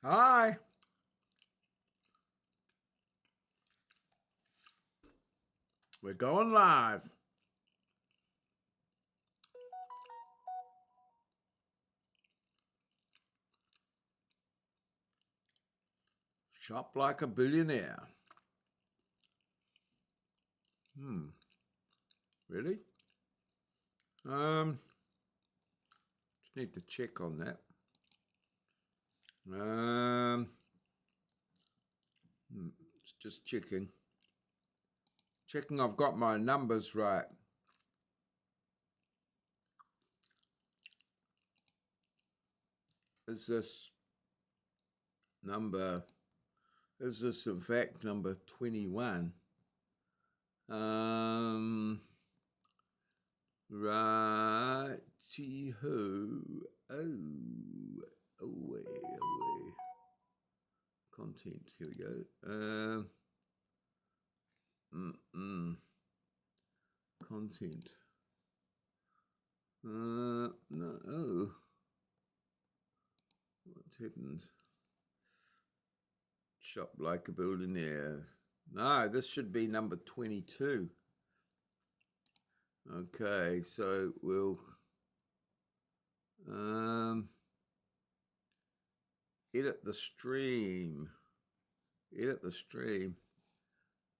Hi. We're going live. Shop like a billionaire. Really? Just need to check on that. It's just checking. Checking I've got my numbers right. Is this in fact number 21? Righty-ho. Away. Content, here we go. Content. No. What's happened? Shop like a billionaire. No, this should be number 22. Okay, so we'll edit the stream.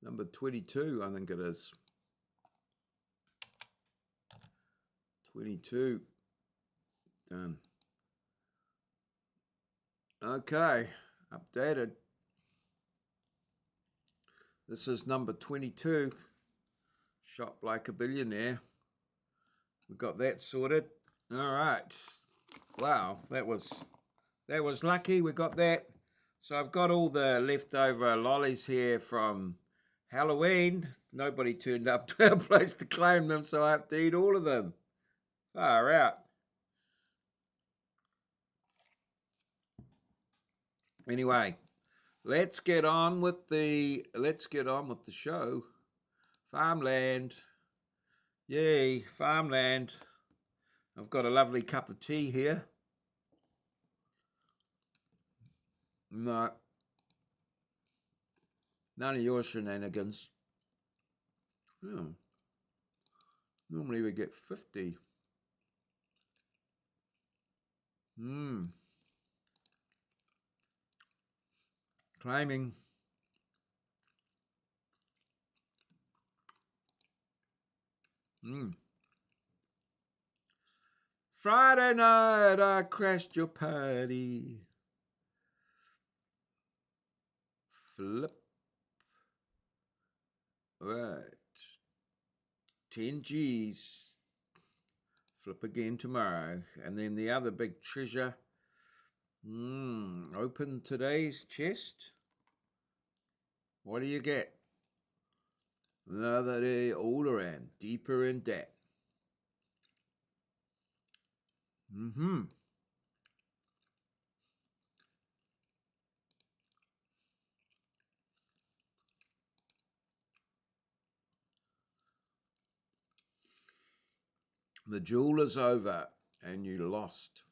Number 22, I think it is. 22. Done. Okay, updated. This is number 22. Shop like a billionaire. We got that sorted. All right. Wow, that was lucky. We got that. So I've got all the leftover lollies here from Halloween. Nobody turned up to our place to claim them, so I have to eat all of them. Far out. Anyway, let's get on with the show. Farmland. Yay, farmland. I've got a lovely cup of tea here. No. None of your shenanigans. Oh. Normally we get 50. Claiming. Friday night I crashed your party. Flip. Right. 10 G's. Flip again tomorrow. And then the other big treasure. Open today's chest. What do you get? Another day older and deeper in debt. The duel is over and you lost.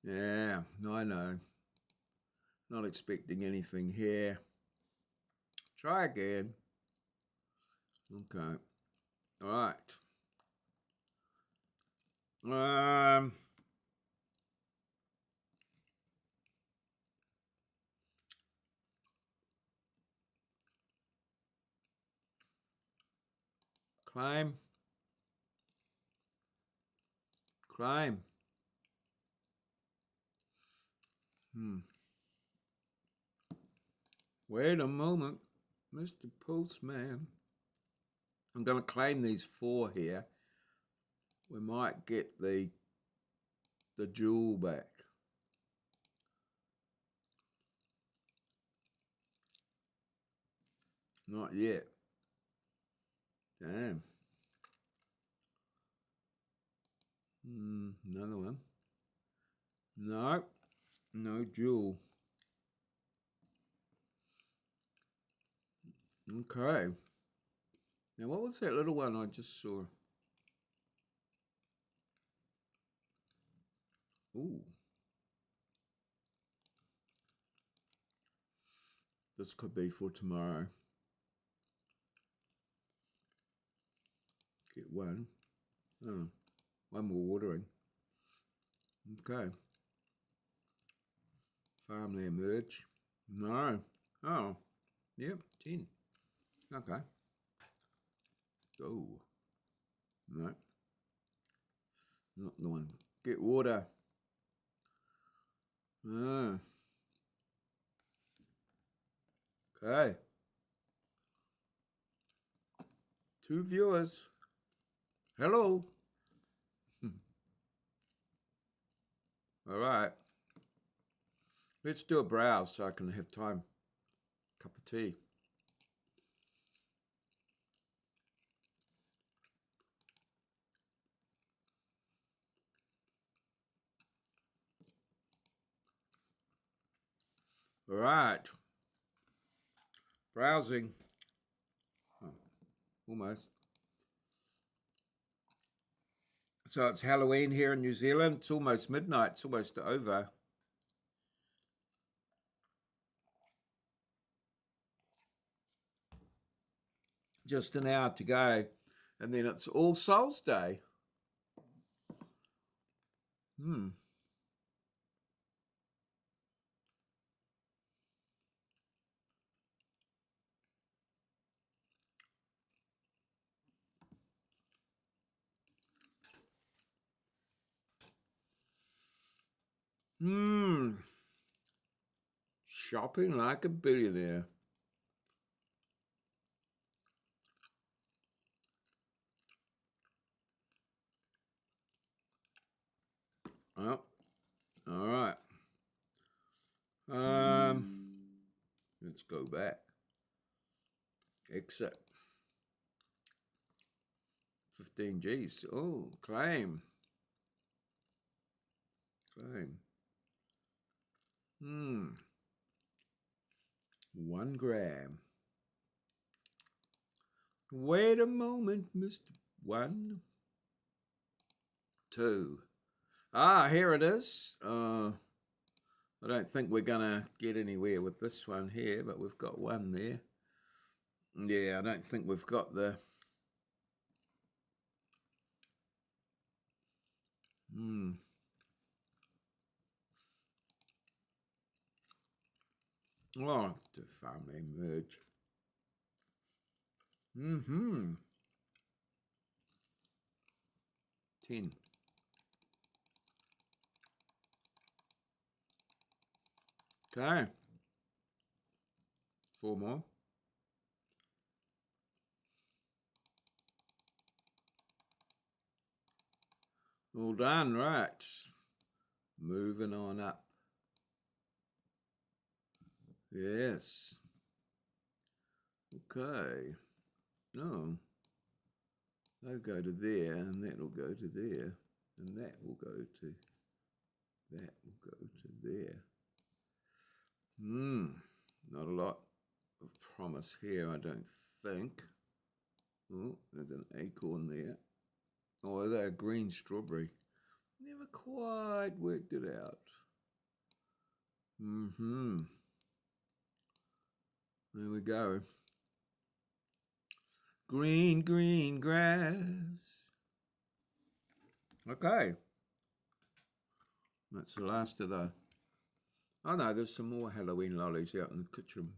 Yeah, I know. Not expecting anything here. Try again. Okay. All right. Climb. Wait a moment, Mr. Postman. I'm going to claim these 4 here. We might get the jewel back. Not yet. Damn. Another one. No jewel. Okay. Now, what was that little one I just saw? Ooh. This could be for tomorrow. Get one. Oh, one more watering. Okay. Farmland merge. No. Oh, yep, 10. Okay. Oh. No. Not the one. Get water. Ah. Okay. 2 viewers. Hello. All right. Let's do a browse so I can have time. Cup of tea. All right. Browsing. Oh, almost. So it's Halloween here in New Zealand. It's almost midnight. It's almost over. Just an hour to go. And then it's All Souls Day. Shopping like a billionaire. Oh, all right. Let's go back. Exit. 15 G's. Oh, claim. Claim. 1 gram. Wait a moment, Mr. 1. 2. Ah, here it is. I don't think we're gonna get anywhere with this one here, but we've got 1 there. Yeah, I don't think we've got the... Oh, let's do farmland merge. 10. Okay. 4 more. All done, right. Moving on up. Yes. Okay. No. They'll go to there, and that will go to there, and that will go to... That will go to there. Not a lot of promise here, I don't think. Oh, there's an acorn there. Oh, is that a green strawberry? Never quite worked it out. There we go. Green, green grass. Okay. That's the last of the... Oh no, there's some more Halloween lollies out in the kitchen.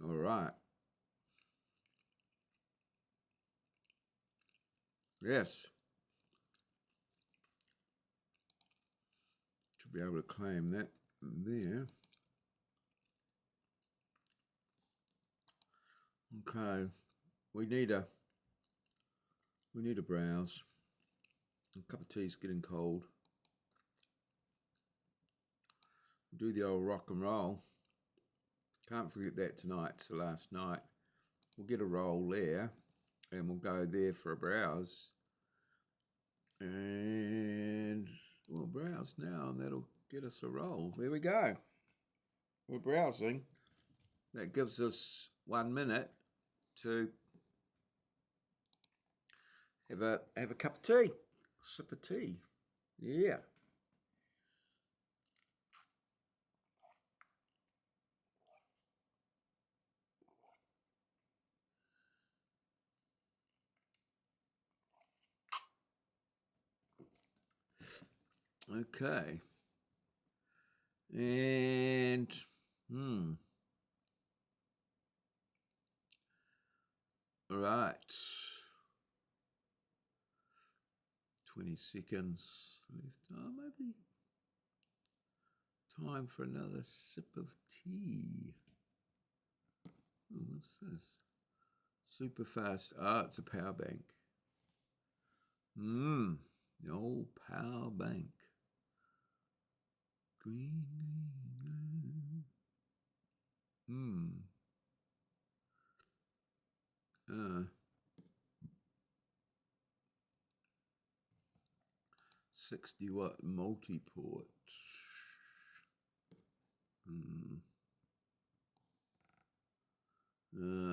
All right. Yes. Should be able to claim that there. Okay. We need a browse. A cup of tea's getting cold. We'll do the old rock and roll. Can't forget that tonight. It's the last night. We'll get a roll there, and we'll go there for a browse. And we'll browse now, and that'll get us a roll. There we go. We're browsing. That gives us 1 minute to have a cup of tea, sip of tea. Yeah. Okay. And, all right. 20 seconds left. Oh, maybe time for another sip of tea. Oh, what's this? Super fast. Ah, it's a power bank. The old power bank. Green. 60-watt multi-port. Yeah.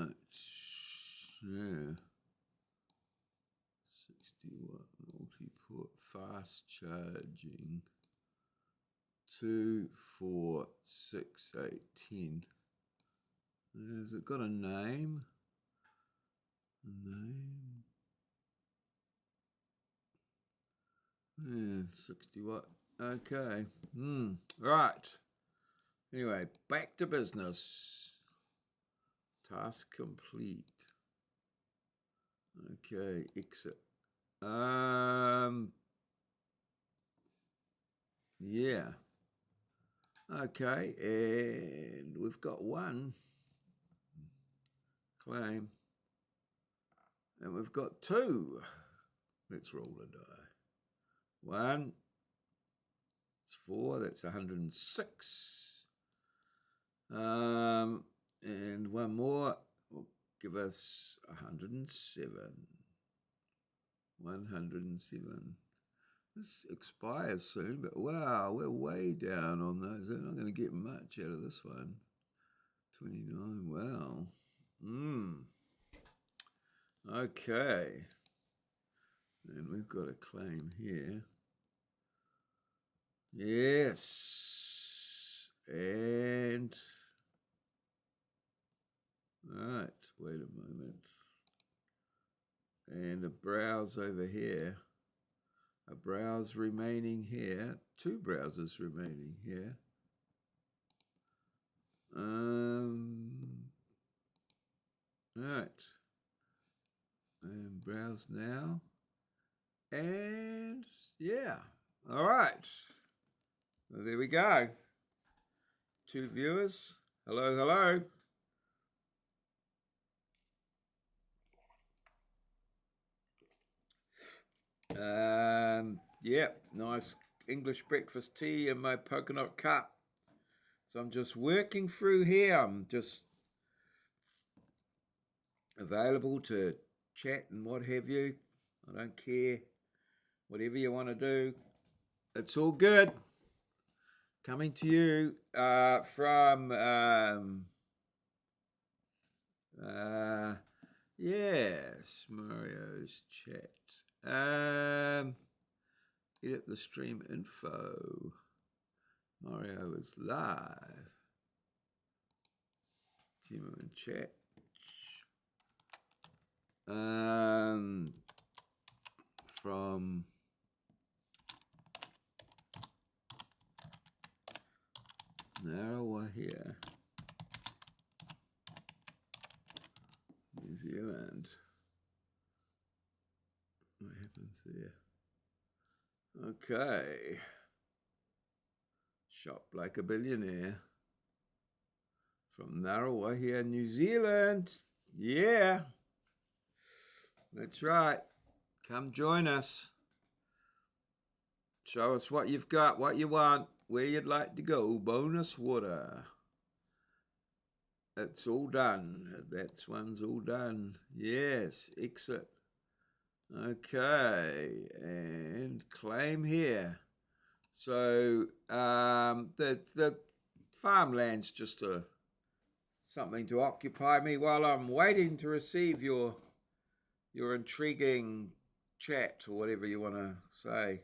60-watt multi-port fast charging. 2, 4, 6, 8, 10. Has it got a name? Yeah, 60 watt. Okay. Right. Anyway, back to business. Task complete. Okay, exit. Yeah. Okay, and we've got one claim. And we've got two. Let's roll the die. 1. It's 4. That's 106. And one more will give us 107. 107. This expires soon, but wow, we're way down on those. They're not going to get much out of this one. 29. Wow. Okay. And we've got a claim here. Yes. And right, wait a moment. And a browse over here. A browse remaining here. 2 browsers remaining here. Right. And browse now. And yeah. All right. Well, there we go. 2 viewers. Hello, hello. Yeah, nice English breakfast tea in my polka dot cup. So I'm just working through here. I'm just available to chat and what have you. I don't care. Whatever you want to do, it's all good. Coming to you from yes, Mario's chat. Edit the stream info. Mario is live. TEMU in chat. From Narawa here, New Zealand. What happens there? Okay. Shop like a billionaire. From Narawa here, New Zealand. Yeah. That's right. Come join us. Show us what you've got, what you want, where you'd like to go. Bonus water. It's all done. That one's all done. Yes, exit. Okay, and claim here. So the farmland's just something to occupy me while I'm waiting to receive your intriguing chat or whatever you want to say.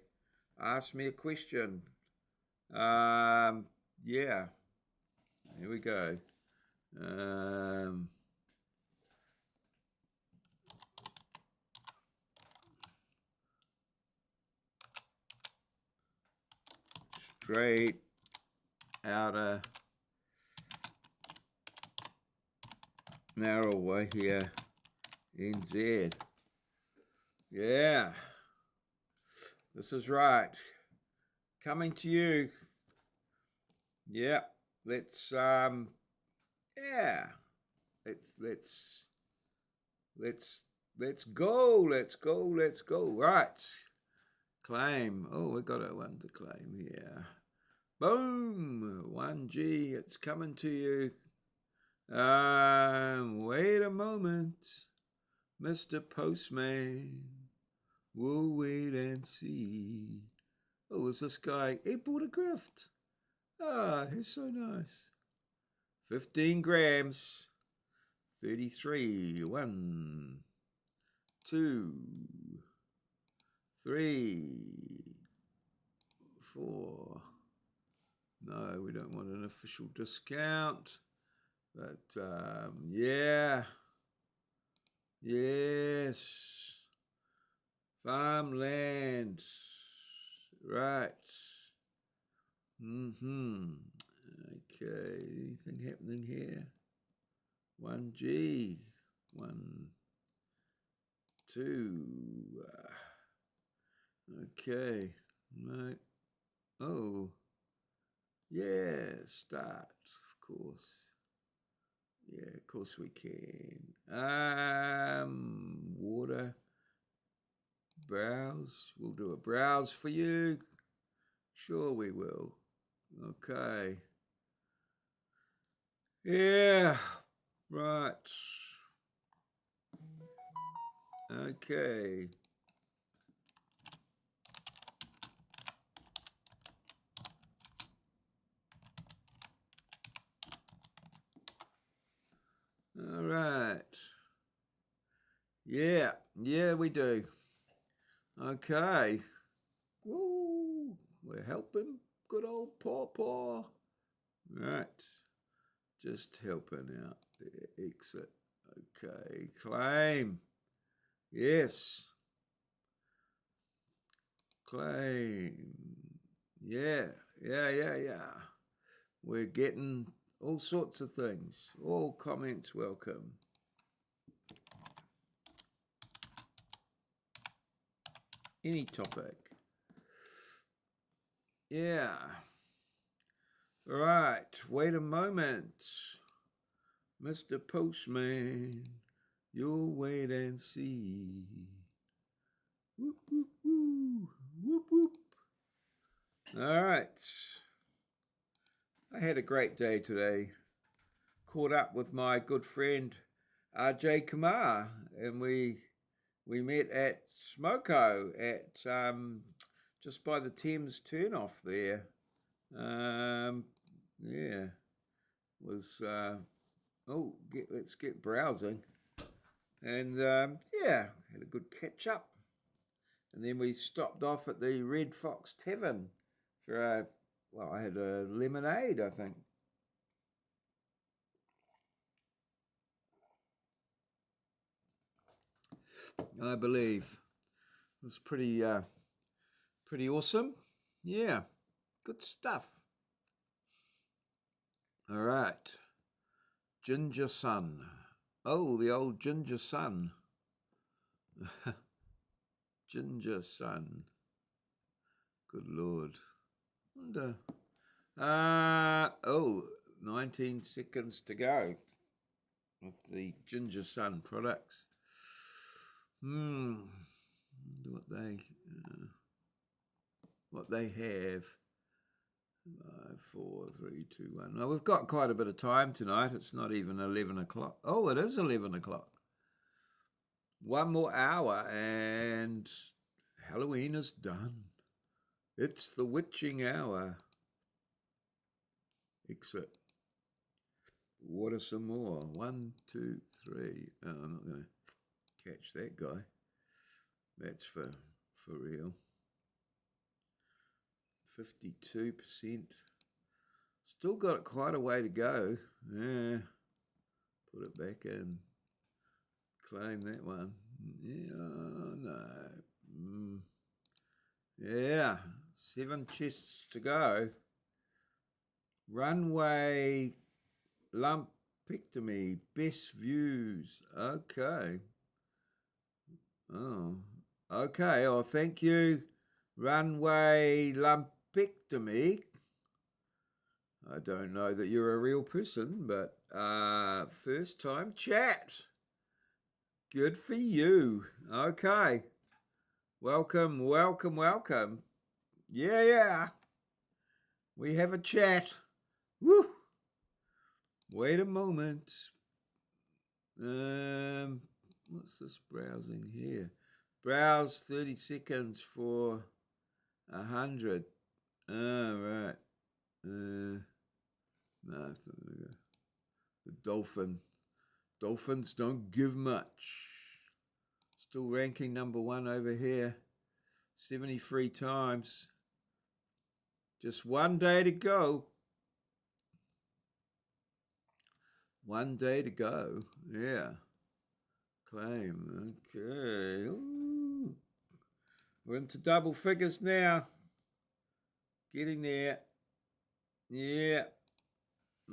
Ask me a question. Yeah, here we go. Great outer narrow way here, NZ. Yeah, this is right. Coming to you. Yeah, let's yeah, let's go. Right. Claim. Oh, we got one to claim here. Boom. 1G. It's coming to you. Wait a moment, Mr. Postman. We'll wait and see. Oh, is this guy? He bought a gift. Ah, he's so nice. 15 grams. 33. 1, 2, 3, 4. No, we don't want an official discount. But, yeah. Yes. Farmland. Right. Okay. Anything happening here? 1G. 1, 2. Okay. No. Oh. Yeah. Start. Of course. Yeah, of course we can. Water. Browse. We'll do a browse for you. Sure we will. Okay. Yeah. Right. Okay. All right. Yeah. Yeah, we do. Okay. Woo. We're helping good old Paw. Right. Just helping out there. Exit. Okay. Claim. Yes. Claim. Yeah. We're getting all sorts of things. All comments welcome. Any topic. Yeah. Right. Wait a moment. Mr. Postman, you'll wait and see. Whoop, whoop, whoop. Whoop, whoop. All right. I had a great day today. Caught up with my good friend RJ Kumar, and we met at Smoko at just by the Thames turnoff there. Yeah, was let's get browsing, and yeah, had a good catch up, and then we stopped off at the Red Fox Tavern for I had a lemonade, I think. I believe it was pretty awesome. Yeah, good stuff. All right, Ginger Sun. Oh, the old Ginger Sun. Ginger Sun. Good Lord. Wonder. 19 seconds to go with the Ginger Sun products. What they have. 5, 4, 3, 2, 1. Well, we've got quite a bit of time tonight. It's not even 11 o'clock. Oh, it is 11 o'clock. One more hour and Halloween is done. It's the witching hour. Exit. Water some more. 1, 2, 3. Oh, I'm not going to catch that guy. That's for real. 52%. Still got quite a way to go. Yeah. Put it back in. Claim that one. Yeah, no. Yeah. 7 chests to go. Runway lumpectomy, best views. Okay. Oh, okay. Oh, thank you. Runway lumpectomy. I don't know that you're a real person, but first time chat. Good for you. Okay. Welcome, welcome, welcome. Yeah. We have a chat. Woo. Wait a moment. What's this browsing here? Browse 30 seconds for 100. Right. No, it's not gonna go. The dolphin. Dolphins don't give much. Still ranking number 1 over here. 73 times. Just one day to go. One day to go. Yeah. Claim. Okay. Ooh. We're into double figures now. Getting there. Yeah.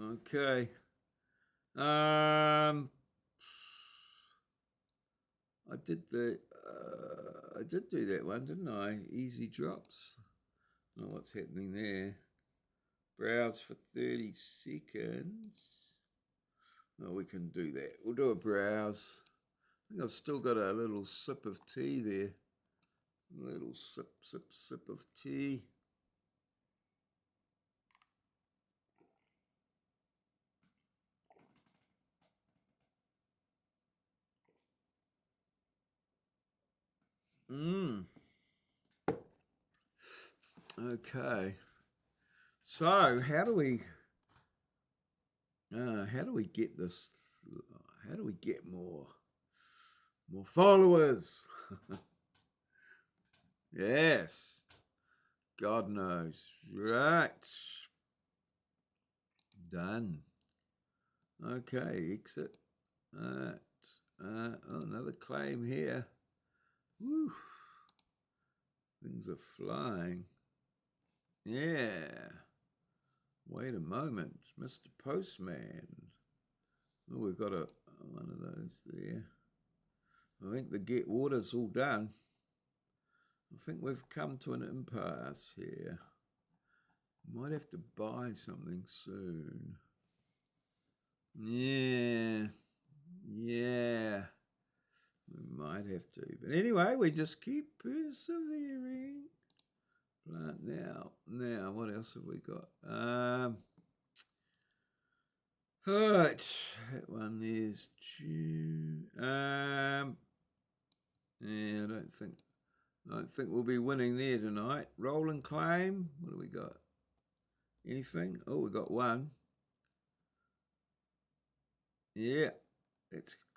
Okay. I did do that one, didn't I? Easy drops. I don't know what's happening there. Browse for 30 seconds. Oh, we can do that. We'll do a browse. I think I've still got a little sip of tea there. A little sip of tea. Okay. So how do we get this? How do we get more followers? Yes. God knows. Right. Done. Okay, exit. Oh, another claim here. Woo. Things are flying. Yeah. Wait a moment, Mr. Postman. Oh, we've got one of those there. I think the get order's all done. I think we've come to an impasse here. Might have to buy something soon. Yeah. We might have to. But anyway, we just keep persevering. Right now, what else have we got? Right, that one there's yeah, I don't think we'll be winning there tonight. Roll and claim. What do we got? Anything? Oh, we got one. Yeah,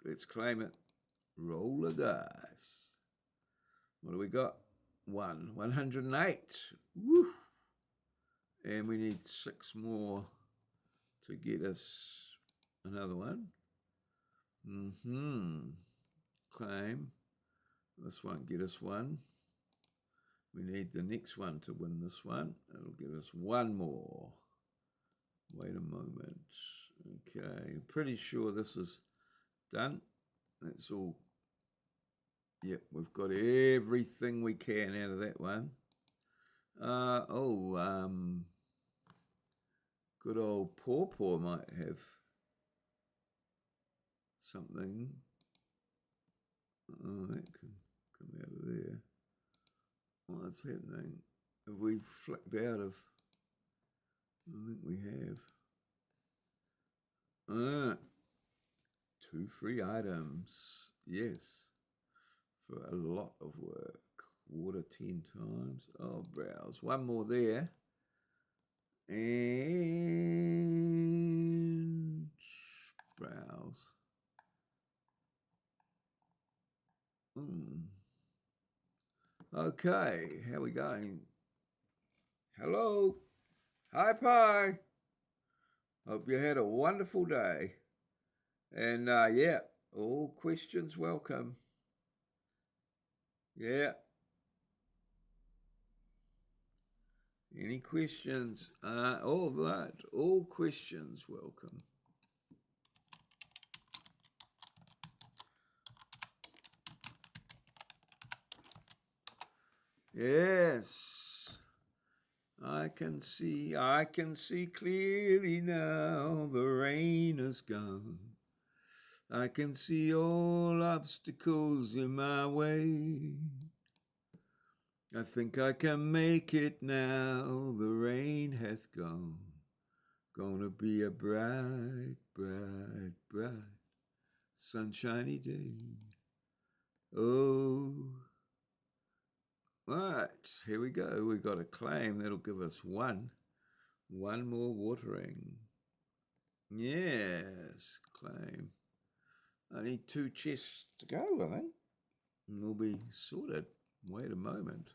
let's claim it. Roll the dice. What do we got? 108. Woo! And we need 6 more to get us another one. Claim. This won't get us one. We need the next one to win this one. It'll give us one more. Wait a moment. Okay, pretty sure this is done. That's all. Yep, we've got everything we can out of that one. Good old Paw might have something. Oh, that can come out of there. What's happening? Have we flicked out of? I think we have. 2 free items. Yes. For a lot of work. Water 10 times. Oh, browse. One more there. And browse. Okay, how are we going? Hello. Hi, Pie. Hope you had a wonderful day. And yeah, all questions welcome. Yeah. Any questions? All right. All questions welcome. Yes. I can see clearly now. The rain is gone. I can see all obstacles in my way. I think I can make it now. The rain hath gone. Gonna be a bright, bright, bright, sunshiny day. Oh, right, here we go. We've got a claim that'll give us one more watering. Yes, claim. I need 2 chests to go, I think, and we'll be sorted. Wait a moment.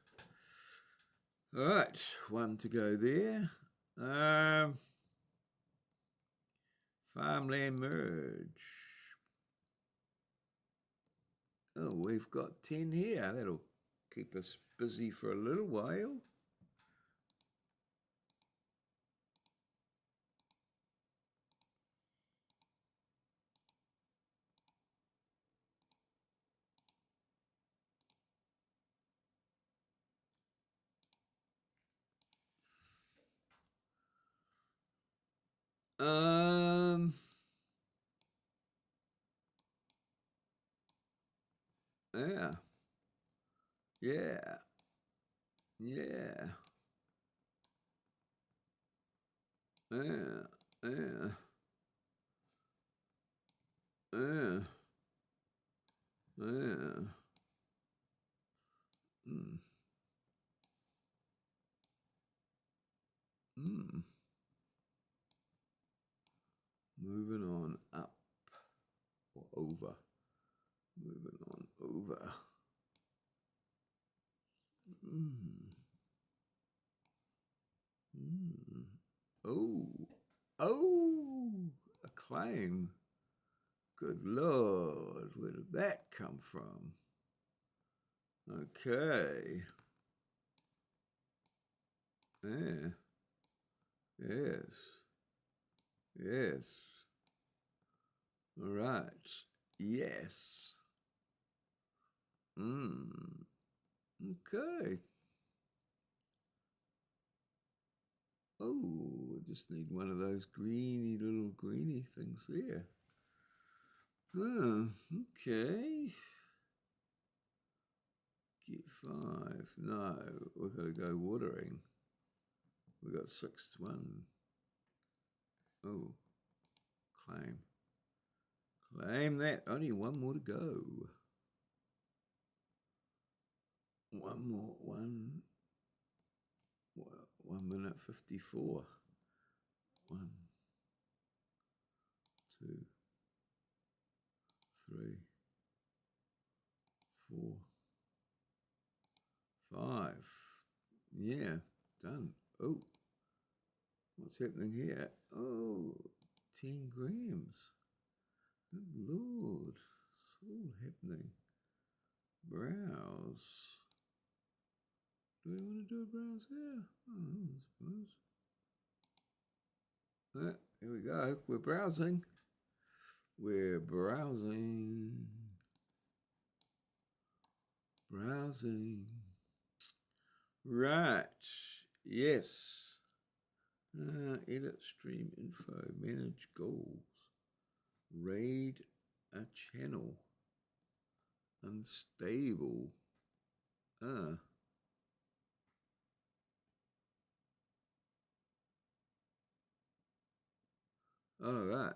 All right, 1 to go there. Farmland merge. Oh, we've got 10 here. That'll keep us busy for a little while. Yeah. Yeah. Yeah. Yeah. Yeah. Yeah. Yeah. Mm. Mm. Moving on up or over. Moving on over. Mm. Mm. Oh. Oh. A claim. Good Lord. Where did that come from? Okay. Yeah. Yes. Yes. All right. Yes. Okay. Oh, I just need one of those little greeny things there. Oh, okay. Get 5. No, we've got to go watering. We got 6 to 1. Oh, claim. Claim that. Only 1 more to go. 1 more. 1 minute 54. 1, 2, 3, 4, 5. Yeah, done. Oh, what's happening here? Oh, 10 grams. Good Lord, it's all happening. Browse. Do we want to do a browse here? Oh, I suppose. Here we go. We're browsing. We're browsing. Browsing. Right. Yes. Edit stream info. Manage goals. Raid a channel. Unstable. All right.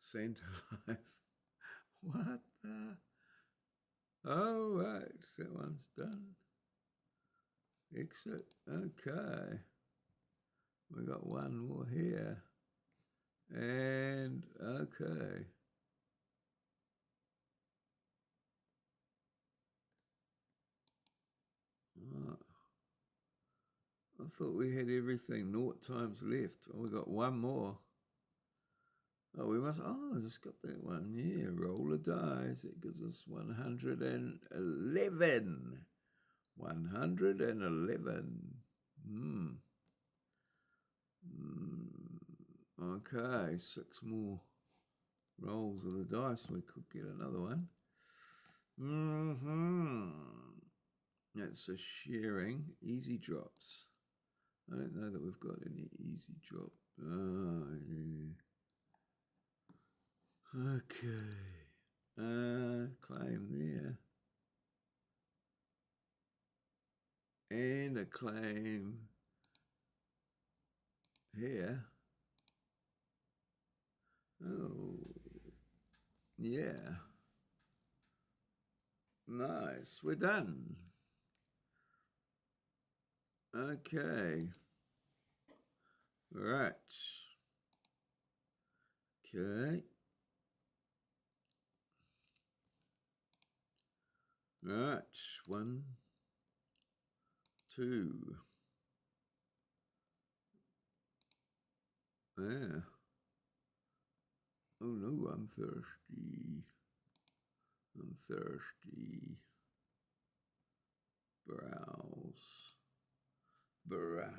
Send live. What the? Oh, right. So that one's done. Exit. Okay. We got 1 more here. And okay. Oh, I thought we had everything 0 times left. Oh, we got 1 more. Oh, we must. Oh, I just got that one. Yeah, roll the dice. It gives us 111. 111. Okay, 6 more rolls of the dice. We could get another one. That's a sharing. Easy drops. I don't know that we've got any easy drop. Oh, yeah. Okay. Claim there. And a claim here. Oh, yeah. Nice. We're done. Okay. Right. Okay. Right. 1, 2. Yeah. Oh no, I'm thirsty. I'm thirsty. Browse. Browse.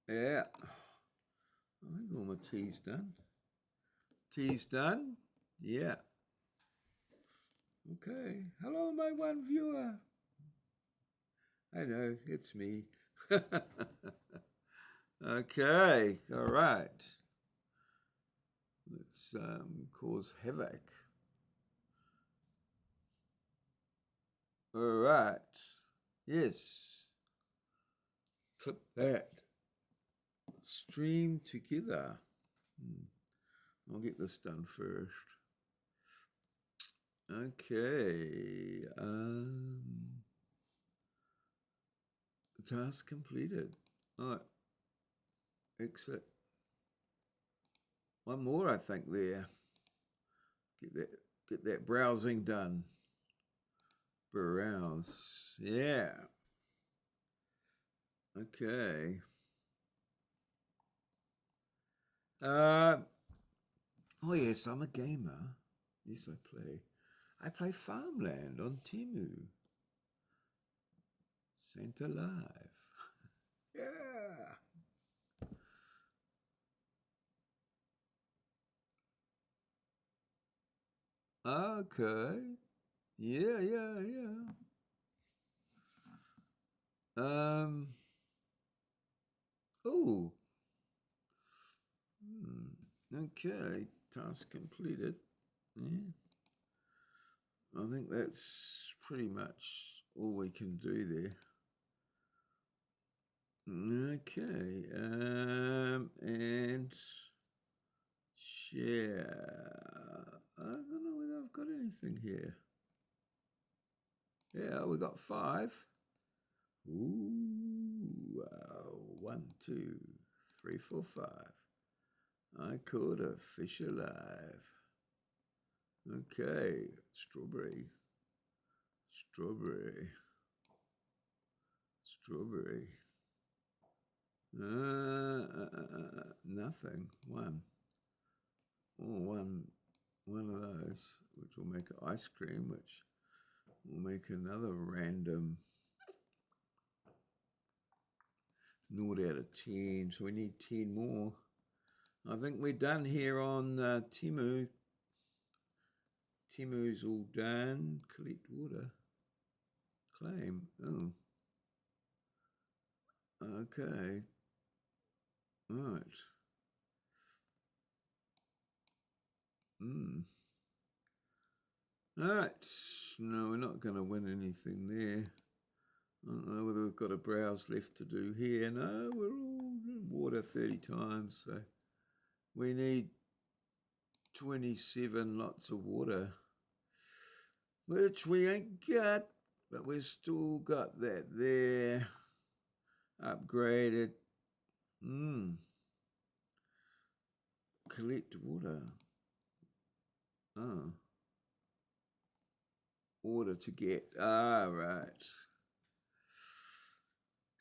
Yeah. I think all my tea's done. Tea's done? Yeah. Okay. Hello, my one viewer. I know, it's me. Okay, all right. Let's cause havoc. All right. Yes. Clip that. Stream together. I'll get this done first. Okay. Task completed. All right. Exit. One more, I think, there. Get that browsing done. Browse. Yeah. Okay. Oh yes, I'm a gamer. Yes, I play. I play Farmland on TEMU. Santa Live. Yeah. Okay. Yeah. Oh. Okay. Task completed. Yeah. I think that's pretty much all we can do there. Okay. And share. I don't know whether I've got anything here. Yeah, we got 5. Ooh, wow. 1, 2, 3, 4, 5. I caught a fish alive. Okay, strawberry. Strawberry. Strawberry. Nothing. 1. Oh, one of those, which will make ice cream, which will make another random 0 out of 10. So we need 10 more. I think we're done here on TEMU. TEMU's all done. Collect water. Claim. Oh. Okay. Right. Alright. No, we're not going to win anything there. I don't know whether we've got a browse left to do here. No, we're all in water 30 times. So we need 27 lots of water, which we ain't got, but we've still got that there. Upgraded. Collect water. Oh. Order to get. Ah, right.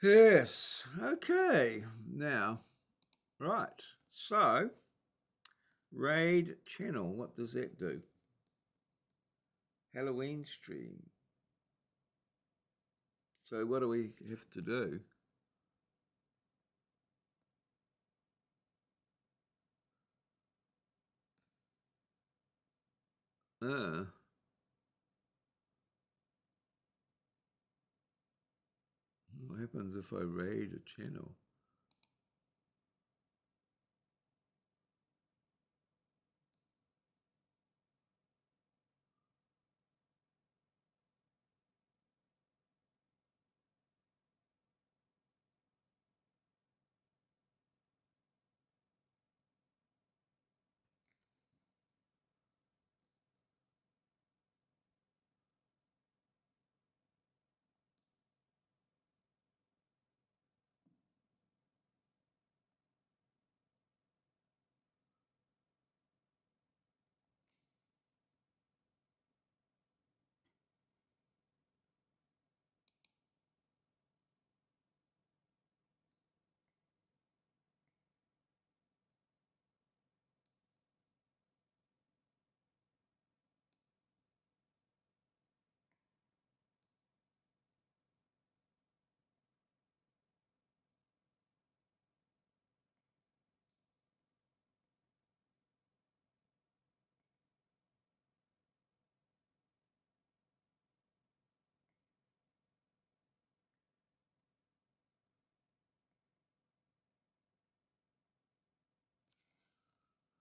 Yes. Okay. Now, right. So, raid channel. What does that do? Halloween stream. So what do we have to do? What happens if I raid a channel?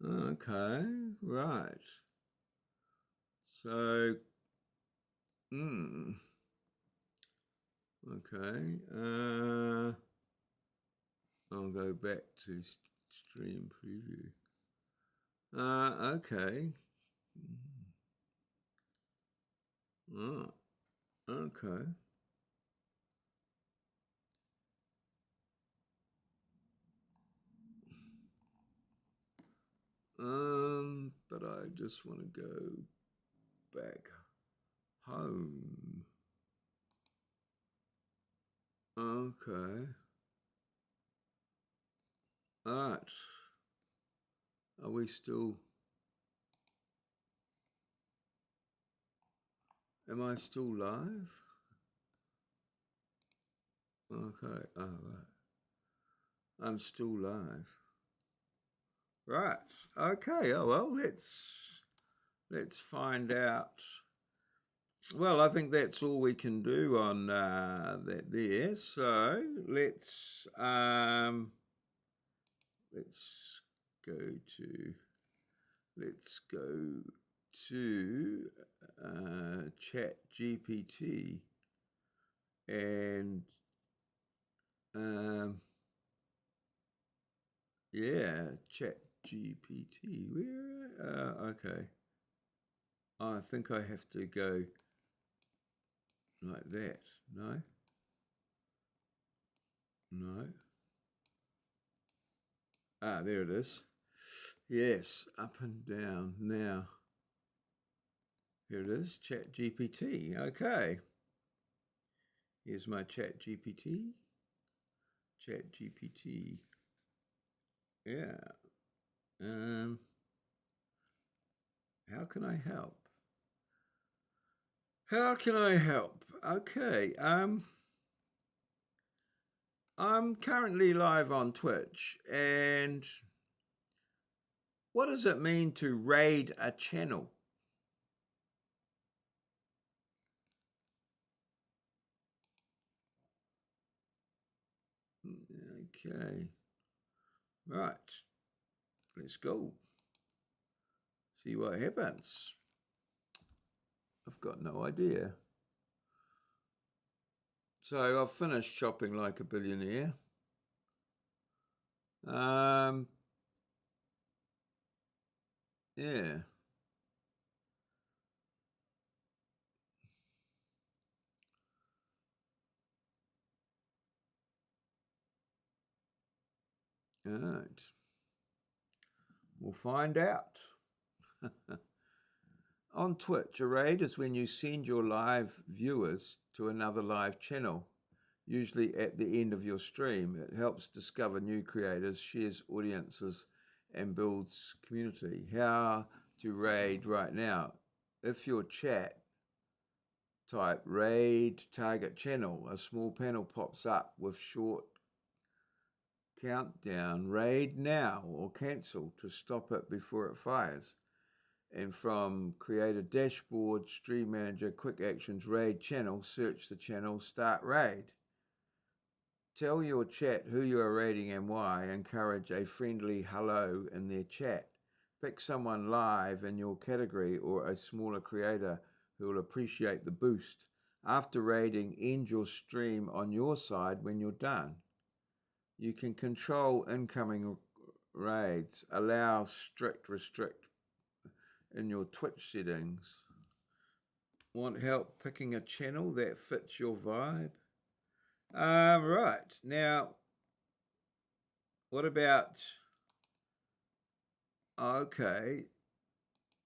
Okay, right. So, okay. I'll go back to stream preview. Okay. Oh, okay. But I just want to go back home. Okay. All right. Are we still? Am I still live? Okay. All right. I'm still live. Right. Okay. Oh well. Let's find out. Well, I think that's all we can do on that there. So let's go to Chat GPT and yeah, Chat GPT. Where? Okay. I think I have to go like that. No. No. There it is. Yes, up and down. Now, here it is, Chat GPT. Okay. Here's my Chat GPT. Chat GPT. Yeah. How can I help? How can I help? Okay. I'm currently live on Twitch, and what does it mean to raid a channel? Okay. Right. Let's go. See what happens. I've got no idea. So I've finished shopping like a billionaire. Yeah. All right. We'll find out. On Twitch, a raid is when you send your live viewers to another live channel, usually at the end of your stream. It helps discover new creators, shares audiences, and builds community. How to raid right now. If your chat type RAID target channel. A small panel pops up with short countdown, RAID now or cancel to stop it before it fires. And from Create a Dashboard, Stream Manager, Quick Actions, RAID channel, search the channel, start RAID. Tell your chat who you are raiding and why. Encourage a friendly hello in their chat. Pick someone live in your category or a smaller creator who will appreciate the boost. After raiding, end your stream on your side when you're done. You can control incoming raids. Allow restrict in your Twitch settings. Want help picking a channel that fits your vibe? Right, now, what about, okay,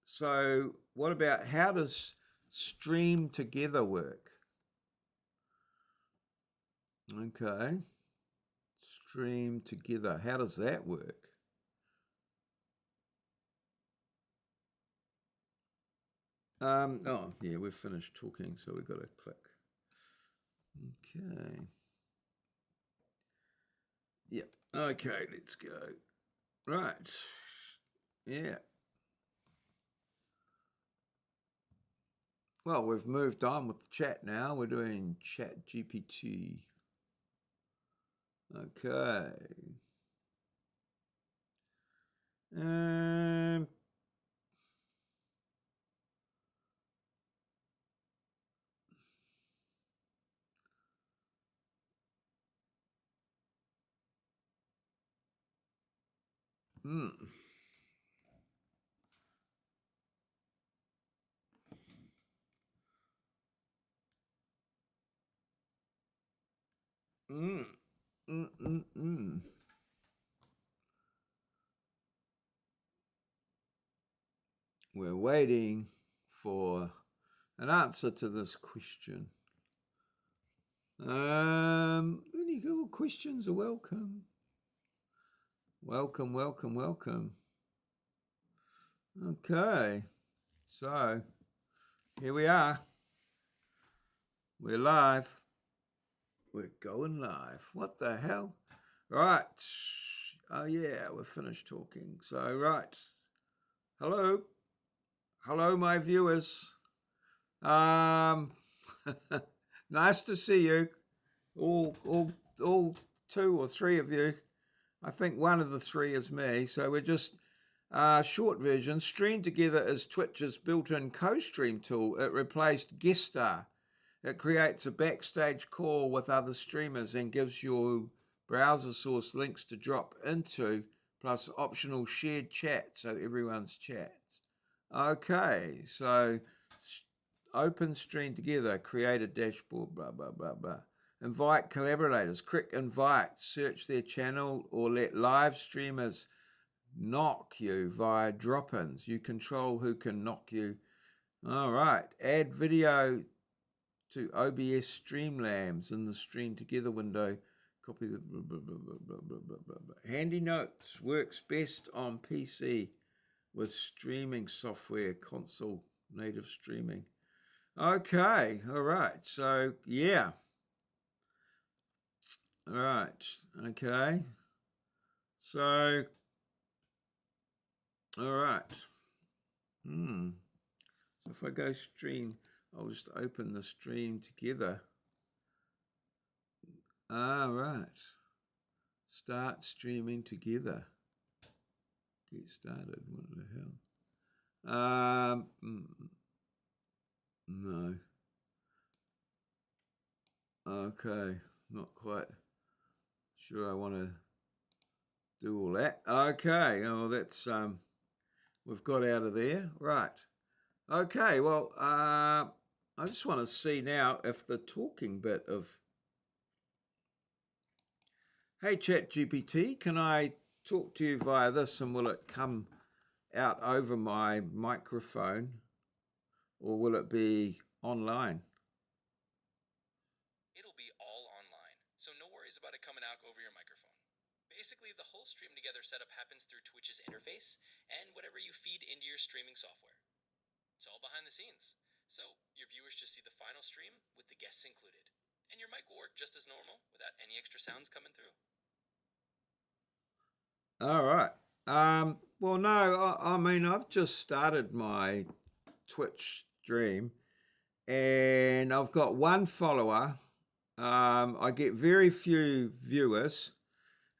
so what about how does stream together work? Okay, stream together, how does that work? Oh, yeah, we've finished talking, so we've got to click. Okay. Yeah, okay, let's go. Right, yeah. Well, we've moved on with the chat now. We're doing Chat GPT. Okay. Hmm. Mm. Mm, mm, mm. We're waiting for an answer to this question. Any good questions are welcome. Welcome, welcome, welcome. Okay, so here we are. We're live. We're going live. What the hell? Right. Oh yeah, we're finished talking. So right. Hello. Hello, my viewers. Nice to see you. All two or three of you. I think one of the three is me. So we're just short version. Stream Together is Twitch's built-in co-stream tool. It replaced Guest Star. It creates a backstage call with other streamers and gives you browser source links to drop into, plus optional shared chat, so everyone's chats. Okay, so open Stream Together, create a dashboard, blah, blah, blah, blah. Invite collaborators, click invite, search their channel, or let live streamers knock you via drop-ins. You control who can knock you. All right, add video to OBS Streamlabs in the Stream Together window. Copy the blah, blah, blah, blah, blah, blah, blah, blah. Handy Notes works best on PC with streaming software, console native streaming. Okay, all right, so yeah. All right, okay. So, all right. So if I go stream, I'll just open the Stream Together. Right. Start streaming together. Get started. What the hell? No. Okay. Not quite sure I want to do all that. Okay. Oh, that's we've got out of there. Right. Okay. Well, I just want to see now if the talking bit of Hey Chat GPT, can I talk to you via this, and will it come out over my microphone, or will it be online? It'll be all online, so no worries about it coming out over your microphone. Basically, the whole Stream Together setup happens through Twitch's interface and whatever you feed into your streaming software. It's all behind the scenes. So your viewers just see the final stream with the guests included. And your mic will work just as normal without any extra sounds coming through. All right. Well, no, I mean, I've just started my Twitch stream and I've got one follower. I get very few viewers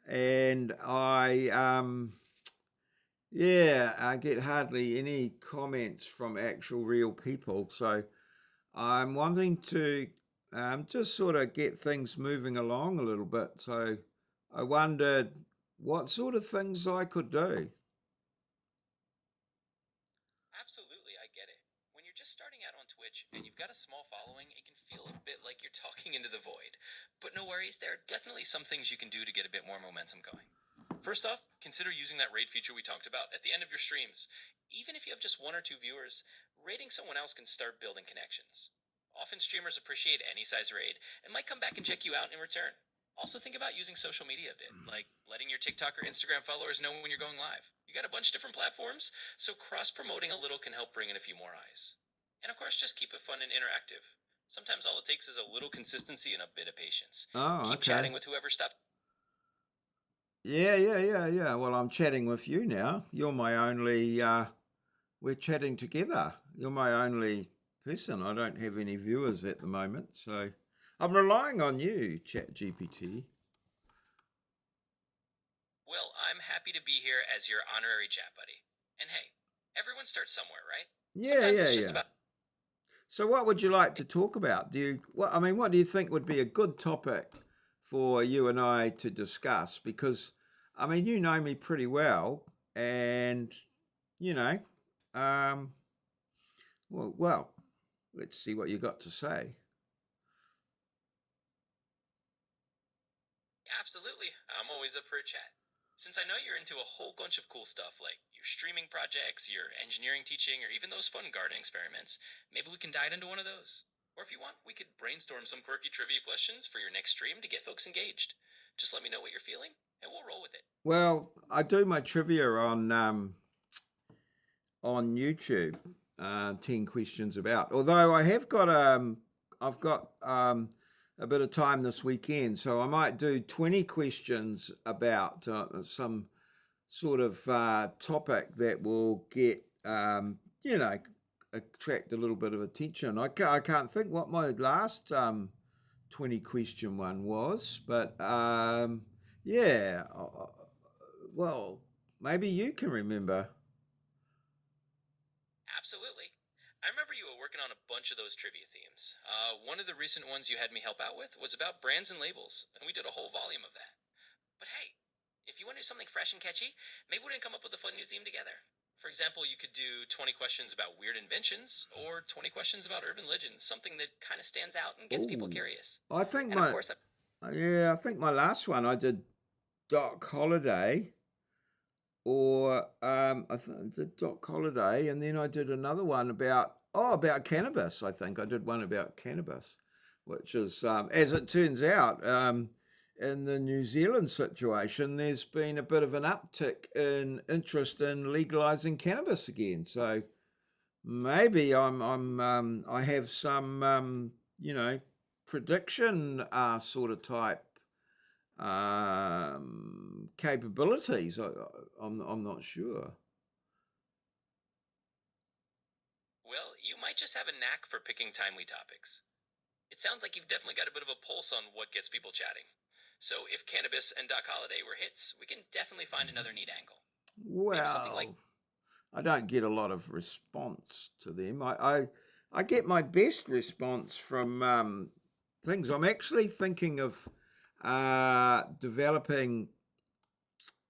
and I get hardly any comments from actual real people. So I'm wanting to just sort of get things moving along a little bit. So I wondered what sort of things I could do. Absolutely, I get it. When you're just starting out on Twitch and you've got a small following, it can feel a bit like you're talking into the void. But no worries, there are definitely some things you can do to get a bit more momentum going. First off, consider using that raid feature we talked about at the end of your streams. Even if you have just one or two viewers, raiding someone else can start building connections. Often streamers appreciate any size raid and might come back and check you out in return. Also think about using social media a bit, like letting your TikTok or Instagram followers know when you're going live. You got a bunch of different platforms, so cross-promoting a little can help bring in a few more eyes. And of course, just keep it fun and interactive. Sometimes all it takes is a little consistency and a bit of patience. Oh, Keep okay. chatting with whoever stops. Yeah. Well, I'm chatting with you now. You're my only, we're chatting together. You're my only person. I don't have any viewers at the moment. So I'm relying on you, Chat GPT. Well, I'm happy to be here as your honorary chat buddy. And hey, everyone starts somewhere, right? Sometimes it's just Yeah. about So what would you like to talk about? What do you think would be a good topic for you and I to discuss? Because, I mean, you know me pretty well and, you know, um, well, let's see what you got to say. Absolutely. I'm always up for a chat. Since I know you're into a whole bunch of cool stuff like your streaming projects, your engineering teaching, or even those fun garden experiments, maybe we can dive into one of those. Or if you want, we could brainstorm some quirky trivia questions for your next stream to get folks engaged. Just let me know what you're feeling, and we'll roll with it. Well, I do my trivia on YouTube, 10 questions about. Although I've got a bit of time this weekend, so I might do 20 questions about some sort of topic that will get, attract a little bit of attention. I can't think what my last 20 question one was, but yeah, well, maybe you can remember. Absolutely. I remember you were working on a bunch of those trivia themes. One of the recent ones you had me help out with was about brands and labels, and we did a whole volume of that. But hey, if you want to do something fresh and catchy, maybe we can come up with a fun new theme together. For example, you could do 20 questions about weird inventions or 20 questions about urban legends, something that kind of stands out and gets people Oh, curious. I think And of course, I think my last one I did Doc Holiday, or I did Doc Holiday, and then I did another one about cannabis. I think I did one about cannabis, which is as it turns out, in the New Zealand situation, there's been a bit of an uptick in interest in legalizing cannabis again. So maybe I have some prediction sort of type capabilities. I'm not sure. well, you might just have a knack for picking timely topics. It sounds like you've definitely got a bit of a pulse on what gets people chatting. So if cannabis and Doc Holiday were hits, we can definitely find another neat angle. Maybe something like Well, I don't get a lot of response to them. I get my best response from things. I'm actually thinking of developing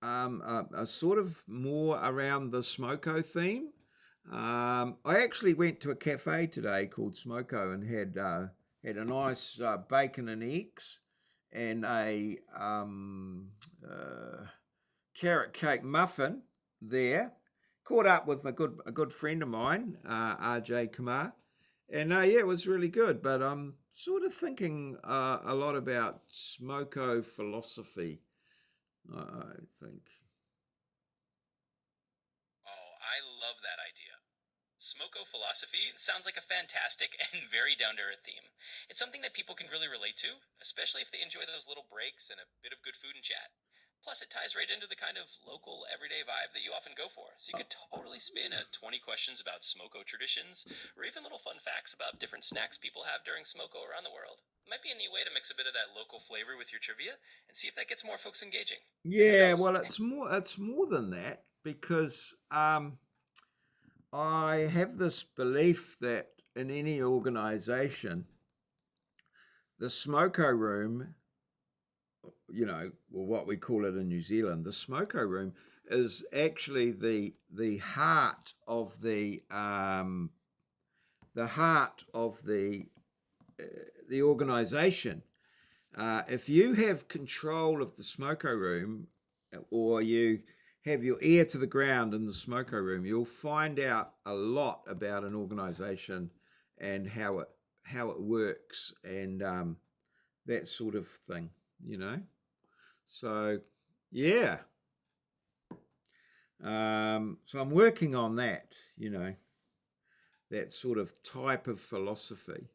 a sort of more around the Smoko theme. I actually went to a cafe today called Smoko and had a nice bacon and eggs and carrot cake muffin there. Caught up with a good friend of mine, RJ Kumar, and yeah, it was really good. But I'm sort of thinking a lot about Smoko philosophy. I think. Oh, I love that idea. Smoko philosophy sounds like a fantastic and very down-to-earth theme. It's something that people can really relate to, especially if they enjoy those little breaks and a bit of good food and chat. Plus, it ties right into the kind of local, everyday vibe that you often go for. So you could totally spin a 20 questions about Smoko traditions, or even little fun facts about different snacks people have during Smoko around the world. It might be a neat way to mix a bit of that local flavor with your trivia and see if that gets more folks engaging. And who Yeah, knows? well, it's more than that because I have this belief that in any organization, the smoko room, well, what we call it in New Zealand, the smoko room is actually the heart of the organization. If you have control of the smoko room, or you have your ear to the ground in the smoko room, you'll find out a lot about an organization and how it works and that sort of thing. So yeah. So I'm working on that. That sort of type of philosophy.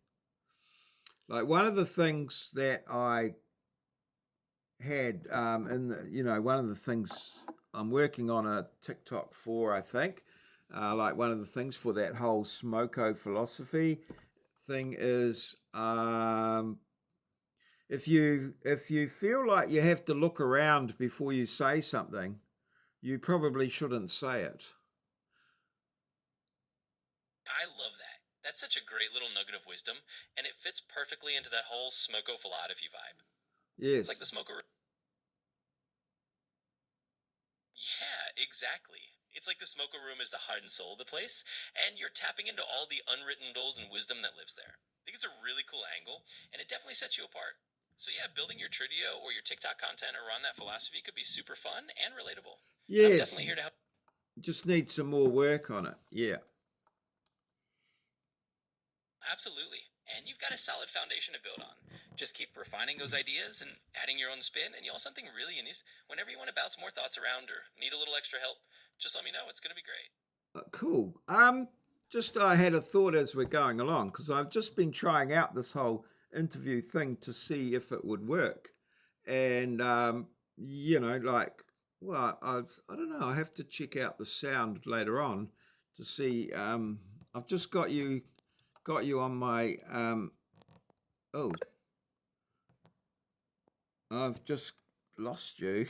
Like one of the things that I had one of the things I'm working on a TikTok for, I think, like one of the things for that whole smoko philosophy thing is if you feel like you have to look around before you say something, you probably shouldn't say it. I love that. That's such a great little nugget of wisdom, and it fits perfectly into that whole smoko philosophy vibe. It's like Yes. the smoker. Yeah, exactly. It's like the smoker room is the heart and soul of the place, and you're tapping into all the unwritten golden wisdom that lives there. I think it's a really cool angle, and it definitely sets you apart. So yeah, building your Tridio or your TikTok content around that philosophy could be super fun and relatable. And I'm Yes. definitely here to help. Just need some more work on it. Yeah. Absolutely. And you've got a solid foundation to build on. Just keep refining those ideas and adding your own spin, and you'll have something really unique. Whenever you want to bounce more thoughts around or need a little extra help, just let me know. It's going to be great. Cool. Just I had a thought as we're going along because I've just been trying out this whole interview thing to see if it would work, and like, well, I don't know. I have to check out the sound later on to see. I've just got you on my. Oh, I've just lost you.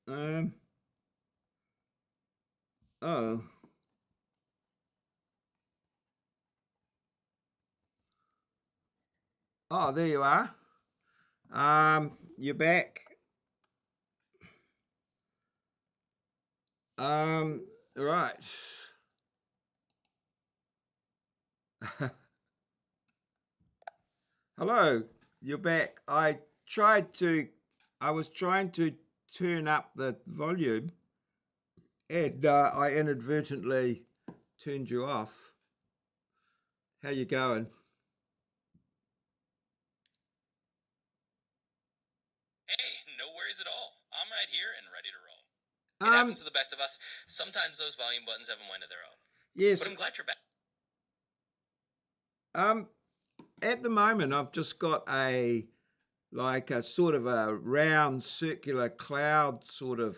um. Oh. Oh, there you are. You're back. Right. Hello, you're back. I was trying to turn up the volume, and I inadvertently turned you off. How you going? Hey, no worries at all. I'm right here and ready to roll. It Um, happens to the best of us. Sometimes those volume buttons have a mind of their own. But yes. I'm glad you're back. Um, at the moment, I've just got a sort of a round circular cloud sort of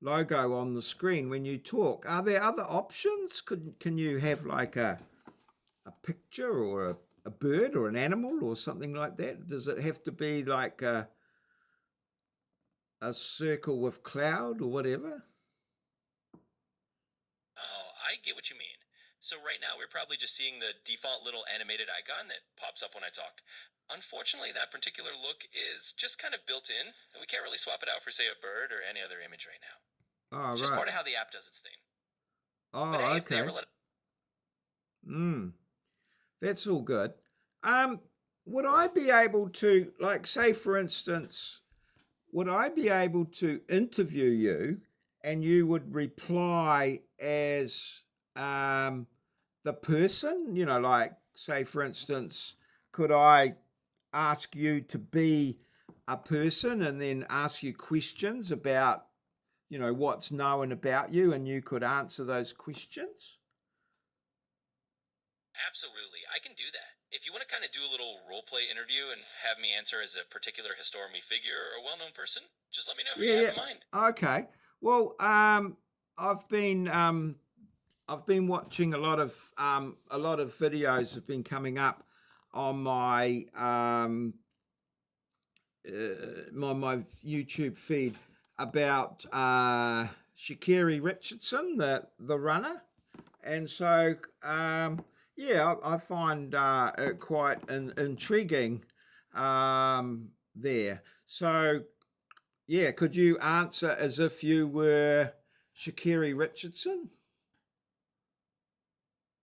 logo on the screen when you talk. Are there other options? Can you have like a picture or a bird or an animal or something like that? Does it have to be like a circle with cloud or whatever? Oh, I get what you mean. So right now we're probably just seeing the default little animated icon that pops up when I talk. Unfortunately, that particular look is just kind of built in, and we can't really swap it out for, say, a bird or any other image right now. Oh, It's just right. part of how the app does its thing. But Oh, hey, if they ever okay. let That's all good. Um, would I be able to, like, say, for instance, would I be able to interview you and you would reply as the person? Like, say, for instance, could I ask you to be a person and then ask you questions about what's known about you, and you could answer those questions? Absolutely, I can do that. If you want to kind of do a little role play interview and have me answer as a particular historical figure or a well-known person, just let me know who Yeah, you have yeah. in mind. Okay. Well, I've been watching a lot of videos have been coming up on my YouTube feed about Carie Richardson, the runner, and so yeah, I find it quite intriguing there. So yeah, could you answer as if you were Carie Richardson?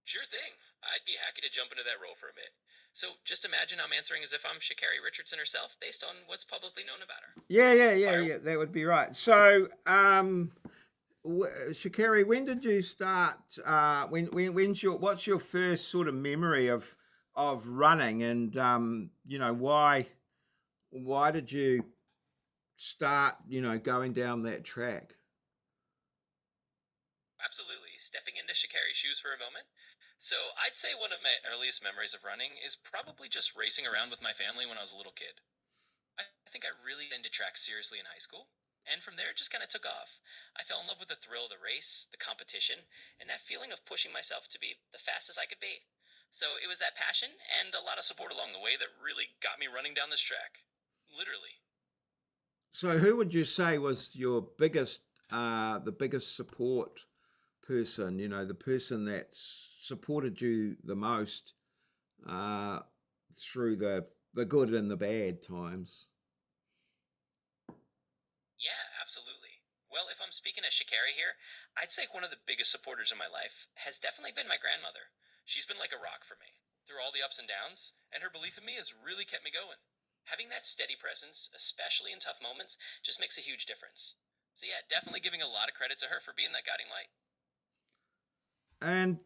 Sure thing. I'd be happy to jump into that role for a bit. So just imagine I'm answering as if I'm Sha'Carri Richardson herself, based on what's publicly known about her. Fire. Yeah. That would be right. So, Shakari, when did you start? What's your first sort of memory of running, and why did you start going down that track? Absolutely. Stepping into Sha'Carri's shoes for a moment. So I'd say one of my earliest memories of running is probably just racing around with my family when I was a little kid. I think I really got into track seriously in high school. And from there, it just kind of took off. I fell in love with the thrill of the race, the competition, and that feeling of pushing myself to be the fastest I could be. So it was that passion and a lot of support along the way that really got me running down this track. Literally. So, who would you say was your the biggest support person? The person that supported you the most uh, through the good and the bad times. Yeah, absolutely. Well, if I'm speaking as Sha'Carri here, I'd say one of the biggest supporters in my life has definitely been my grandmother. She's been like a rock for me through all the ups and downs, and her belief in me has really kept me going. Having that steady presence, especially in tough moments, just makes a huge difference. So, yeah, definitely giving a lot of credit to her for being that guiding light. And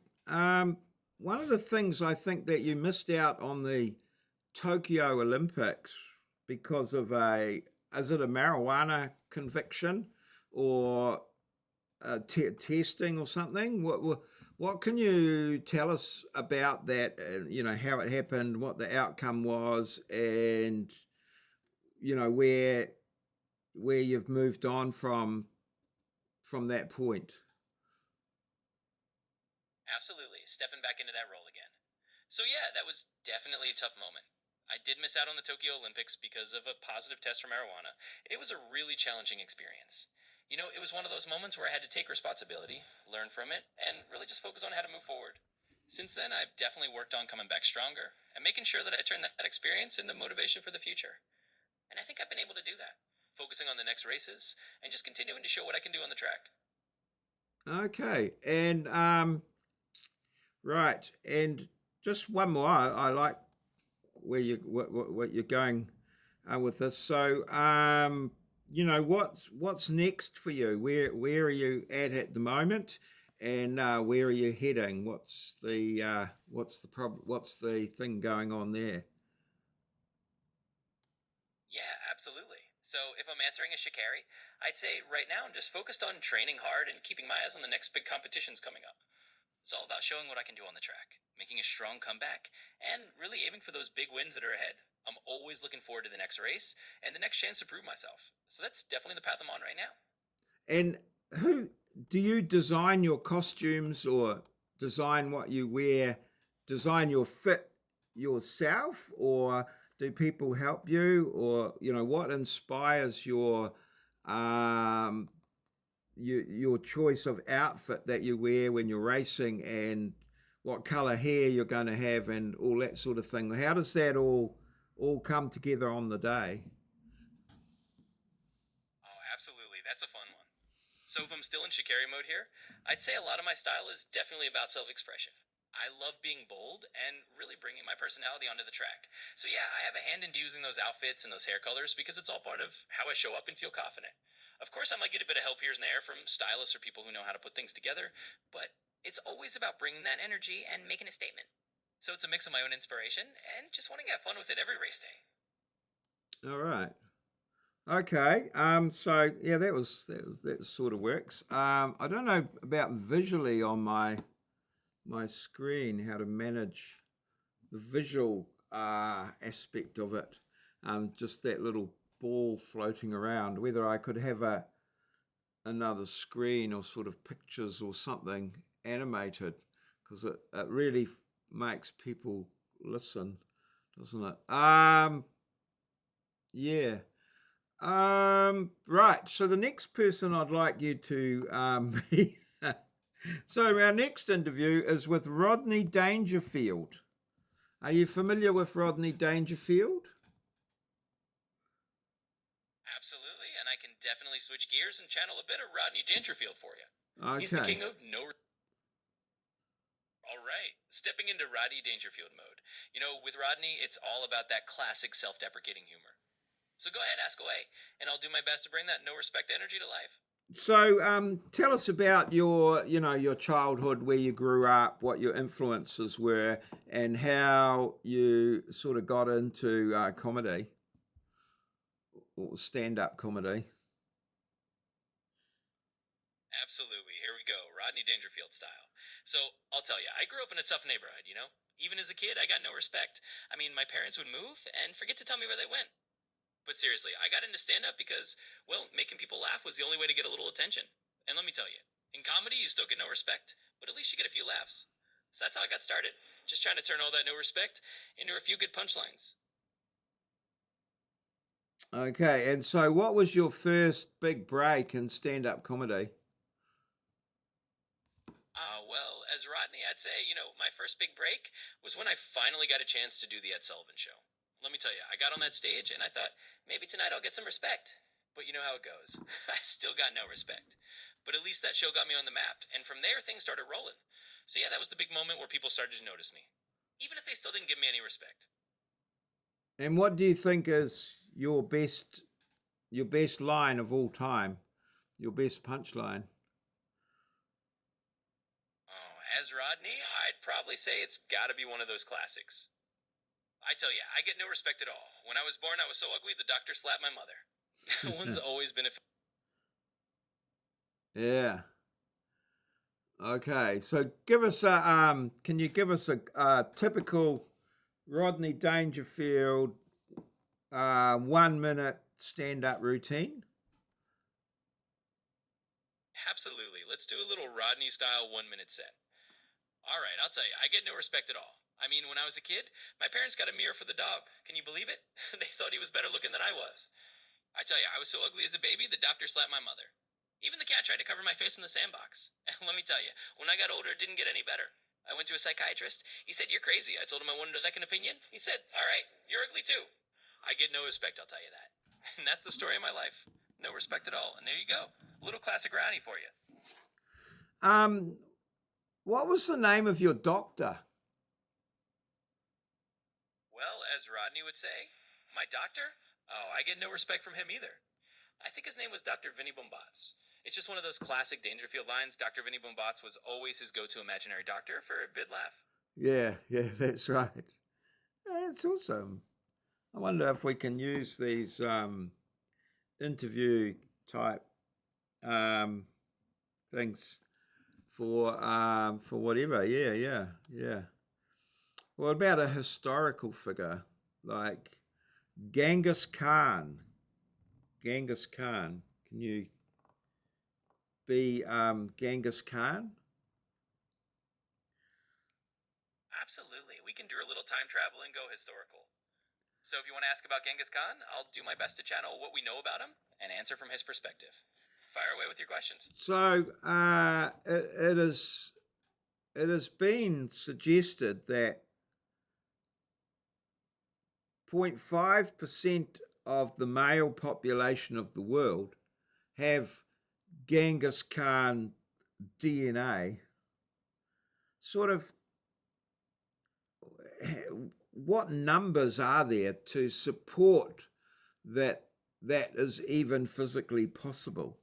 one of the things I think that you missed out on the Tokyo Olympics because of is it a marijuana conviction or testing or something? What can you tell us about that? How it happened, what the outcome was, and where you've moved on from that point. Absolutely, stepping back into that role again. So, yeah, that was definitely a tough moment. I did miss out on the Tokyo Olympics because of a positive test for marijuana. It was a really challenging experience. It was one of those moments where I had to take responsibility, learn from it, and really just focus on how to move forward. Since then, I've definitely worked on coming back stronger and making sure that I turn that experience into motivation for the future. And I think I've been able to do that, focusing on the next races and just continuing to show what I can do on the track. Okay, and right, and just one more. I like where what you're going with this. So, what's next for you? Where are you at the moment, and where are you heading? What's the thing going on there? Yeah, absolutely. So if I'm answering as Sha'Carri, I'd say right now I'm just focused on training hard and keeping my eyes on the next big competitions coming up. It's all about showing what I can do on the track, making a strong comeback, and really aiming for those big wins that are ahead. I'm always looking forward to the next race and the next chance to prove myself. So that's definitely the path I'm on right now. And who do you design your costumes or design what you wear, design your fit yourself, or do people help you, or what inspires um, your choice of outfit that you wear when you're racing, and what color hair you're going to have, and all that sort of thing? How does that all come together on the day? Oh, absolutely. That's a fun one. So if I'm still in Sha'Carri mode here, I'd say a lot of my style is definitely about self-expression. I love being bold and really bringing my personality onto the track. So yeah, I have a hand in using those outfits and those hair colors because it's all part of how I show up and feel confident. Of course, I might get a bit of help here and there from stylists or people who know how to put things together, but it's always about bringing that energy and making a statement. So it's a mix of my own inspiration and just wanting to have fun with it every race day. All right. Okay. So yeah, that sort of works. I don't know about visually on my screen how to manage the visual aspect of it. Just that little ball floating around. Whether I could have another screen or sort of pictures or something animated, because it really makes people listen, doesn't it? Yeah. Right. So the next person I'd like you to be. So our next interview is with Rodney Dangerfield. Are you familiar with Rodney Dangerfield? Absolutely, and I can definitely switch gears and channel a bit of Rodney Dangerfield for you. He's the Okay. king of no. All right, stepping into Rodney Dangerfield mode. You know, with Rodney, it's all about that classic self deprecating humor. So go ahead, ask away, and I'll do my best to bring that no respect energy to life. So, tell us about your childhood, where you grew up, what your influences were, and how you sort of got into comedy or stand-up comedy. Absolutely. Here we go, Rodney Dangerfield style. So, I'll tell you, I grew up in a tough neighborhood, you know? Even as a kid, I got no respect. I mean, my parents would move and forget to tell me where they went. But seriously, I got into stand up because, well, making people laugh was the only way to get a little attention. And let me tell you, in comedy, you still get no respect, but at least you get a few laughs. So that's how I got started, just trying to turn all that no respect into a few good punchlines. Okay, and so what was your first big break in stand-up comedy? Well, as Rodney, I'd say, my first big break was when I finally got a chance to do the Ed Sullivan Show. Let me tell you, I got on that stage and I thought, maybe tonight I'll get some respect. But you know how it goes. I still got no respect. But at least that show got me on the map, and from there things started rolling. So yeah, that was the big moment where people started to notice me, even if they still didn't give me any respect. And what do you think is your best line of all time? Your best punchline? Oh, as Rodney, I'd probably say it's got to be one of those classics. I tell you, I get no respect at all. When I was born, I was so ugly the doctor slapped my mother. That one's always been a. Yeah. Okay. So give us a can you give us a typical Rodney Dangerfield 1 minute stand up routine? Absolutely. Let's do a little Rodney style 1 minute set. All right, I'll tell you, I get no respect at all. I mean, when I was a kid, my parents got a mirror for the dog. Can you believe it? They thought he was better looking than I was. I tell you, I was so ugly as a baby, the doctor slapped my mother. Even the cat tried to cover my face in the sandbox. And let me tell you, when I got older, it didn't get any better. I went to a psychiatrist. He said, "You're crazy." I told him I wanted a second opinion. He said, "All right, you're ugly too." I get no respect, I'll tell you that. And that's the story of my life. No respect at all. And there you go. A little classic Rowdy for you. Um, what was the name of your doctor? Well, as Rodney would say, my doctor? Oh, I get no respect from him either. I think his name was Dr. Vinny Bombats. It's just one of those classic Dangerfield lines. Dr. Vinny Bombats was always his go-to imaginary doctor for a big laugh. Yeah, yeah, that's right. That's awesome. I wonder if we can use these interview type um, things for whatever. Yeah, yeah, yeah. What about a historical figure like Genghis Khan? Genghis Khan. Can you be Genghis Khan? Absolutely. We can do a little time travel and go historical. So if you want to ask about Genghis Khan, I'll do my best to channel what we know about him and answer from his perspective. Fire away with your questions. So it has been suggested that 0.5% of the male population of the world have Genghis Khan DNA. Sort of, what numbers are there to support that is even physically possible?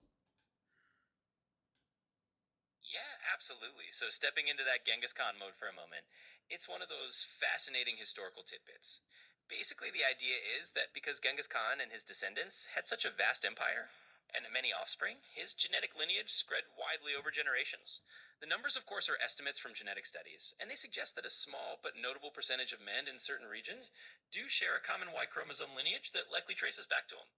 Yeah, absolutely. So stepping into that Genghis Khan mode for a moment, it's one of those fascinating historical tidbits. Basically, the idea is that because Genghis Khan and his descendants had such a vast empire and many offspring, his genetic lineage spread widely over generations. The numbers, of course, are estimates from genetic studies, and they suggest that a small but notable percentage of men in certain regions do share a common Y chromosome lineage that likely traces back to him.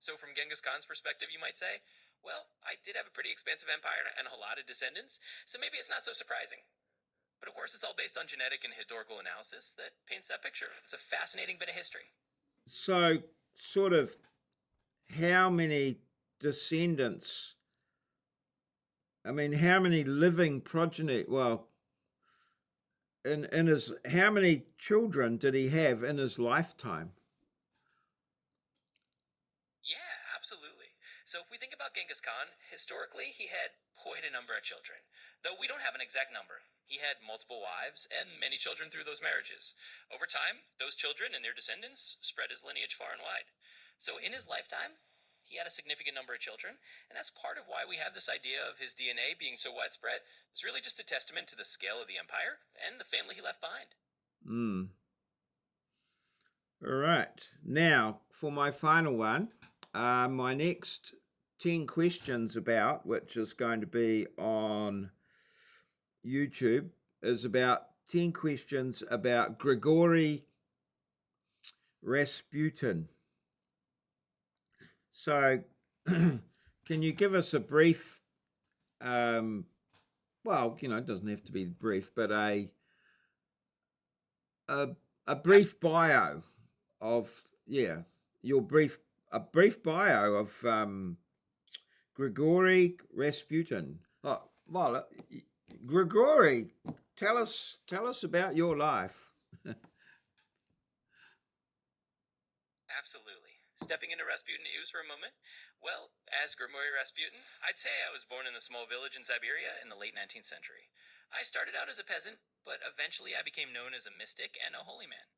So, from Genghis Khan's perspective, you might say, well, I did have a pretty expansive empire and a lot of descendants, so maybe it's not so surprising. But of course, it's all based on genetic and historical analysis that paints that picture. It's a fascinating bit of history. So, sort of, how many descendants? I mean, how many living progeny? Well, in his, how many children did he have in his lifetime? Yeah, absolutely. So if we think about Genghis Khan, historically he had quite a number of children. Though we don't have an exact number. He had multiple wives and many children through those marriages. Over time, those children and their descendants spread his lineage far and wide. So in his lifetime, he had a significant number of children, and that's part of why we have this idea of his DNA being so widespread. It's really just a testament to the scale of the empire and the family he left behind. Hmm. All right. Now, for my final one, my next 10 questions about, which is going to be on YouTube, is about 10 questions about Grigori Rasputin. So, can you give us a brief, well, it doesn't have to be brief, but a brief bio of, a brief bio of Grigori Rasputin. Oh, well, Grigori, tell us about your life. Absolutely. Stepping into Rasputin news for a moment. Well, as Grigori Rasputin, I'd say I was born in a small village in Siberia in the late 19th century. I started out as a peasant, but eventually I became known as a mystic and a holy man.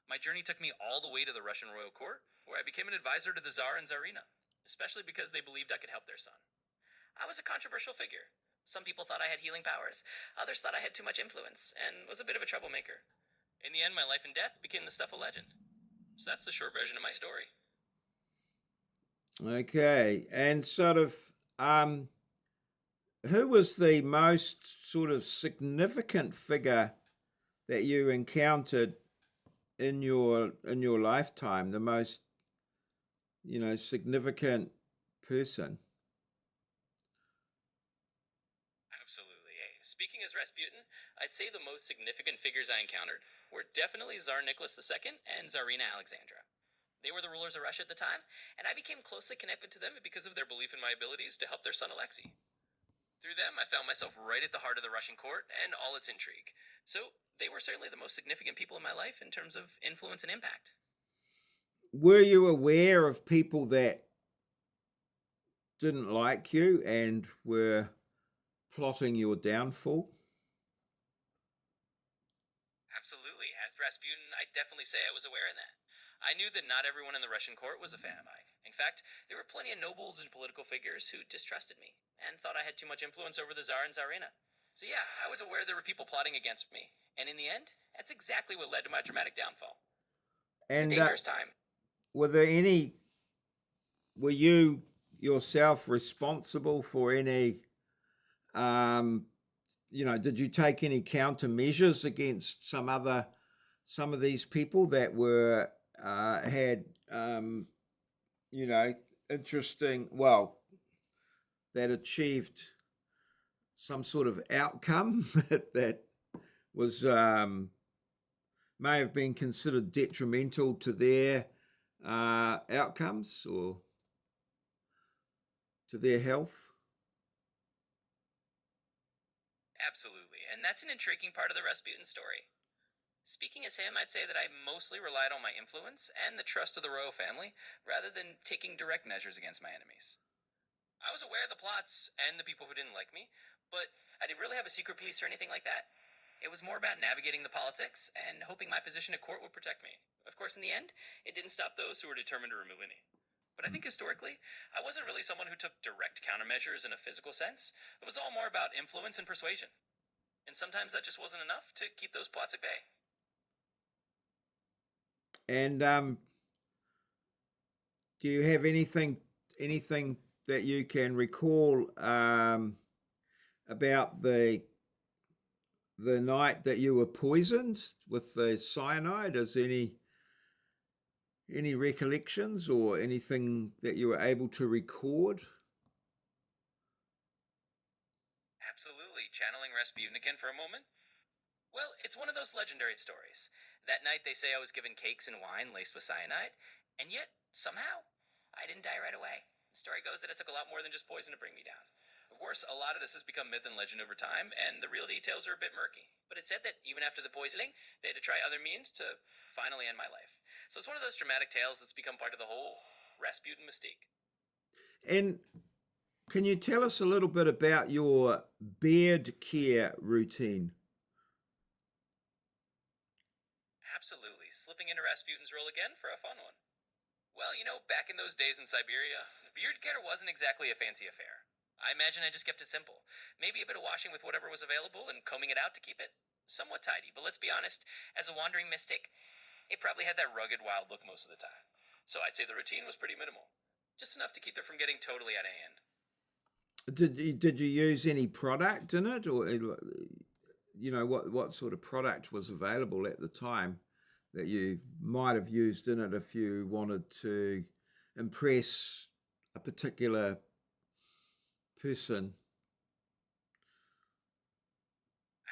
My journey took me all the way to the Russian royal court, where I became an advisor to the Tsar and Tsarina, especially because they believed I could help their son. I was a controversial figure. Some people thought I had healing powers, others thought I had too much influence, and was a bit of a troublemaker. In the end, my life and death became the stuff of legend. So that's the short version of my story. Okay, and sort of, who was the most sort of significant figure that you encountered in your lifetime? The most, significant person. Absolutely. Hey, speaking as Rasputin, I'd say the most significant figures I encountered were definitely Tsar Nicholas II and Tsarina Alexandra. They were the rulers of Russia at the time, and I became closely connected to them because of their belief in my abilities to help their son Alexei. Through them, I found myself right at the heart of the Russian court and all its intrigue. So, they were certainly the most significant people in my life in terms of influence and impact. Were you aware of people that didn't like you and were plotting your downfall? Absolutely. As Rasputin, I'd definitely say I was aware of that. I knew that not everyone in the Russian court was a fan of mine. In fact, there were plenty of nobles and political figures who distrusted me and thought I had too much influence over the Tsar and Tsarina. So yeah, I was aware there were people plotting against me. And in the end, that's exactly what led to my dramatic downfall. It's a And dangerous time. were you yourself responsible for any, did you take any countermeasures against some of these people that were, had, interesting, well, that achieved some sort of outcome that was, may have been considered detrimental to their outcomes or to their health? Absolutely. And that's an intriguing part of the Rasputin story. Speaking as him, I'd say that I mostly relied on my influence and the trust of the royal family rather than taking direct measures against my enemies. I was aware of the plots and the people who didn't like me, but I didn't really have a secret police or anything like that. It was more about navigating the politics and hoping my position at court would protect me. Of course, in the end, it didn't stop those who were determined to remove me. But I think historically, I wasn't really someone who took direct countermeasures in a physical sense. It was all more about influence and persuasion. And sometimes that just wasn't enough to keep those plots at bay. And do you have anything that you can recall about the night that you were poisoned with the cyanide? Is any recollections or anything that you were able to record? Absolutely. Channeling Rasputin again for a moment? Well, it's one of those legendary stories. That night they say I was given cakes and wine laced with cyanide, and yet, somehow, I didn't die right away. The story goes that it took a lot more than just poison to bring me down. Of course, a lot of this has become myth and legend over time, and the real details are a bit murky. But it's said that even after the poisoning, they had to try other means to finally end my life. So it's one of those dramatic tales that's become part of the whole Rasputin mystique. And can you tell us a little bit about your beard care routine? Absolutely. Slipping into Rasputin's role again for a fun one. Well, back in those days in Siberia, beard care wasn't exactly a fancy affair. I imagine I just kept it simple. Maybe a bit of washing with whatever was available and combing it out to keep it somewhat tidy. But let's be honest, as a wandering mystic, it probably had that rugged, wild look most of the time. So I'd say the routine was pretty minimal. Just enough to keep it from getting totally out of hand. Did you use any product in it, or what sort of product was available at the time that you might have used in it if you wanted to impress a particular person?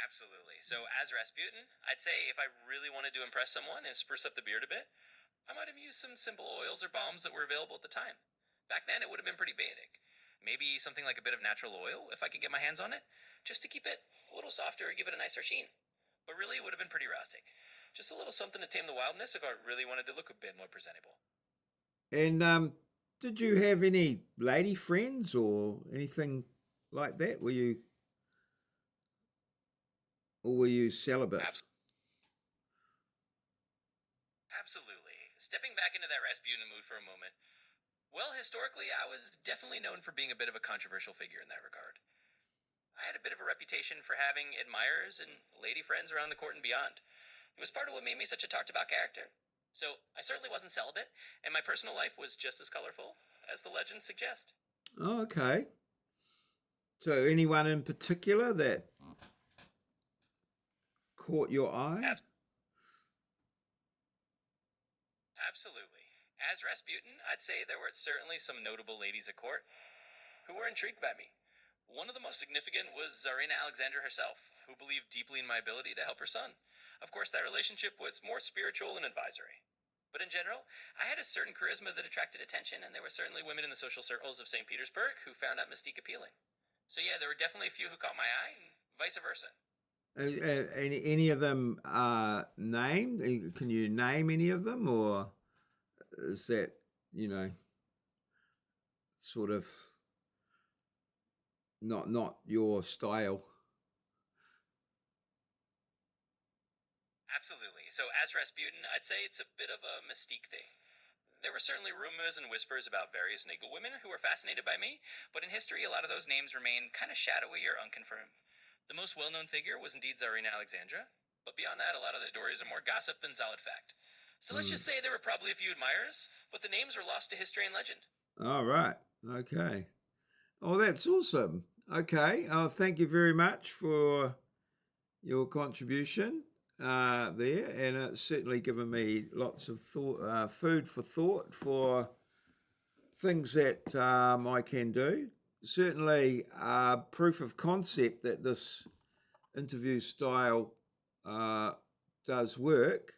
Absolutely. So, as Rasputin, I'd say if I really wanted to impress someone and spruce up the beard a bit, I might have used some simple oils or balms that were available at the time. Back then, it would have been pretty basic. Maybe something like a bit of natural oil, if I could get my hands on it, just to keep it a little softer and give it a nicer sheen. But really, it would have been pretty rustic. Just a little something to tame the wildness if I really wanted to look a bit more presentable. And did you have any lady friends or anything like that? Were you celibate? Absolutely. Stepping back into that Rasputin mood for a moment. Well, historically, I was definitely known for being a bit of a controversial figure in that regard. I had a bit of a reputation for having admirers and lady friends around the court and beyond. It was part of what made me such a talked about character. So, I certainly wasn't celibate, and my personal life was just as colorful as the legends suggest. Oh, okay. So anyone in particular that caught your eye? Absolutely. As Rasputin, I'd say there were certainly some notable ladies at court who were intrigued by me. One of the most significant was Tsarina Alexandra herself, who believed deeply in my ability to help her son. Of course, that relationship was more spiritual and advisory. But in general, I had a certain charisma that attracted attention, and there were certainly women in the social circles of St. Petersburg who found that mystique appealing. So yeah, there were definitely a few who caught my eye, and vice versa. Any of them named? Can you name any of them, or is that you know sort of not your style? Absolutely. So as Rasputin, I'd say it's a bit of a mystique thing. There were certainly rumors and whispers about various Nigel women who were fascinated by me, but in history, a lot of those names remain kind of shadowy or unconfirmed. The most well-known figure was indeed Tsarina Alexandra, but beyond that, a lot of the stories are more gossip than solid fact. So let's just say there were probably a few admirers, but the names are lost to history and legend. All right. Okay. Oh, that's awesome. Okay. Thank you very much for your contribution there, and it's certainly given me lots of thought, food for thought for things that I can do. Certainly, proof of concept that this interview style does work.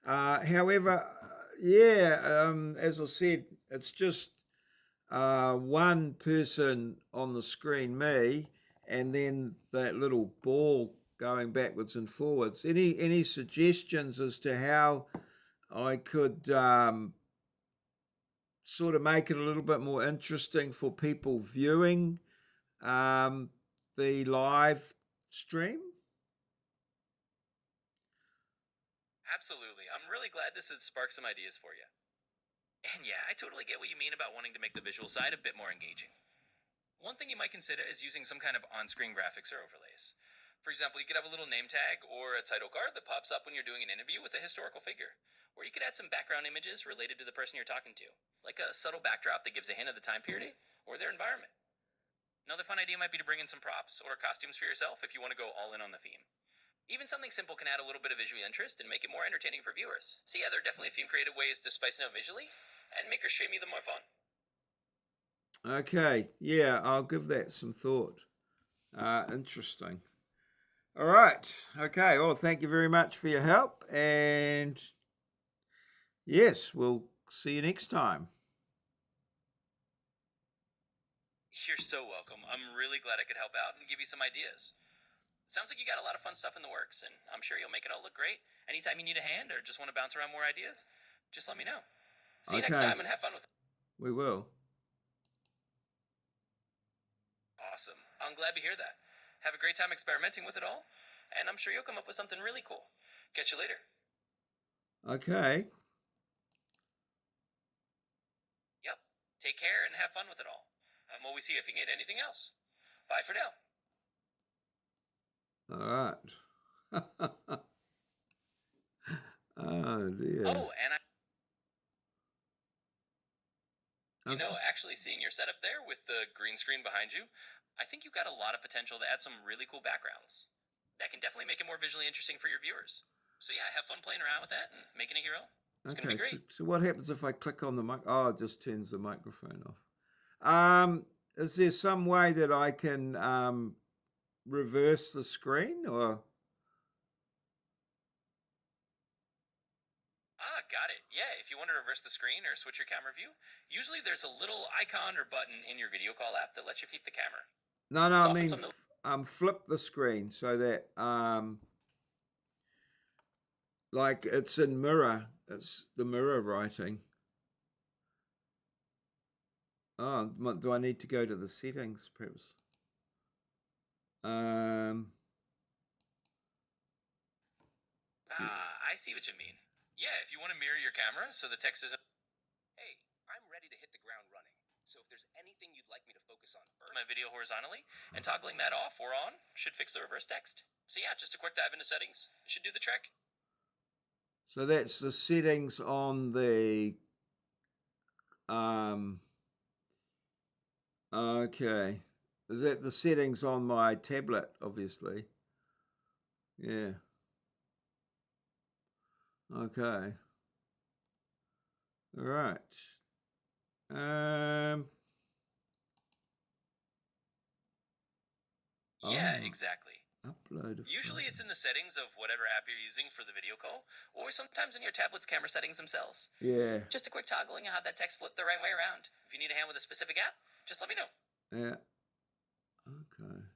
However, yeah, as I said, it's just one person on the screen, me, and then that little ball going backwards and forwards. Any suggestions as to how I could sort of make it a little bit more interesting for people viewing the live stream? Absolutely. I'm really glad this has sparked some ideas for you. And yeah, I totally get what you mean about wanting to make the visual side a bit more engaging. One thing you might consider is using some kind of on-screen graphics or overlays. For example, you could have a little name tag or a title card that pops up when you're doing an interview with a historical figure. Or you could add some background images related to the person you're talking to, like a subtle backdrop that gives a hint of the time period or their environment. Another fun idea might be to bring in some props or costumes for yourself if you want to go all in on the theme. Even something simple can add a little bit of visual interest and make it more entertaining for viewers. So yeah, there are definitely a few creative ways to spice it up visually and make your stream even more fun. Okay, yeah, I'll give that some thought. Interesting. All right. Okay. Well, thank you very much for your help. And yes, we'll see you next time. You're so welcome. I'm really glad I could help out and give you some ideas. Sounds like you got a lot of fun stuff in the works, and I'm sure you'll make it all look great. Anytime you need a hand or just want to bounce around more ideas, just let me know. See you next Okay. time and have fun with it. We will. Awesome. I'm glad to hear that. Have a great time experimenting with it all, and I'm sure you'll come up with something really cool. Catch you later. Okay. Yep. Take care and have fun with it all. I'm always here if you need anything else. Bye for now. All right. Oh dear. Oh, and actually seeing your setup there with the green screen behind you, I think you've got a lot of potential to add some really cool backgrounds. That can definitely make it more visually interesting for your viewers. So yeah, have fun playing around with that and making a hero. It's gonna be great. So what happens if I click on the mic? Oh, it just turns the microphone off. Is there some way that I can reverse the screen or? Got it. Yeah, if you want to reverse the screen or switch your camera view, usually there's a little icon or button in your video call app that lets you flip the camera. No, I mean flip the screen so that like it's in mirror. It's the mirror writing. Oh, do I need to go to the settings, perhaps? I see what you mean. Yeah, if you want to mirror your camera so the text isn't... Hey, I'm ready to hit the ground running. So if there's anything you'd like me to focus on first... My video horizontally, and toggling that off or on should fix the reverse text. So yeah, just a quick dive into settings. It should do the trick. So that's the settings on the... Okay. Is that the settings on my tablet, obviously? Yeah. Okay. All right. Yeah, exactly. Upload a Usually photo. it's in the settings of whatever app you're using for the video call, or sometimes in your tablet's camera settings themselves. Yeah. Just a quick toggling and have that text flip the right way around. If you need a hand with a specific app, just let me know. Yeah. Okay.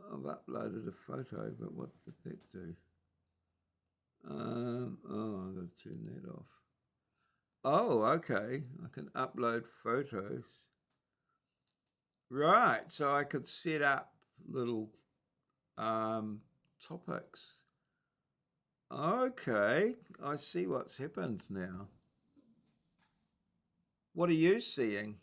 I've uploaded a photo, but what did that do? I've got to turn that off. Oh, okay. I can upload photos. Right, so I could set up little topics. Okay, I see what's happened now. What are you seeing?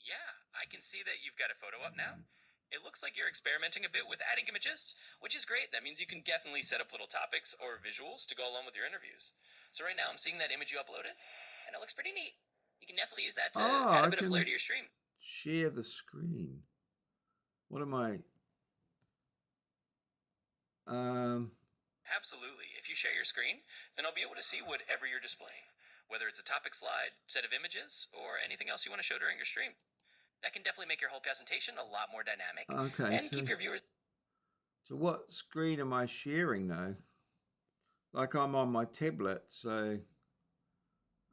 Yeah, I can see that you've got a photo up now. It looks like you're experimenting a bit with adding images, which is great. That means you can definitely set up little topics or visuals to go along with your interviews. So right now I'm seeing that image you uploaded, and it looks pretty neat. You can definitely use that to add a bit of flair to your stream. Share the screen. What am I? Absolutely. If you share your screen, then I'll be able to see whatever you're displaying, whether it's a topic slide, set of images, or anything else you want to show during your stream. That can definitely make your whole presentation a lot more dynamic and keep your viewers... So what screen am I sharing now? Like I'm on my tablet, so...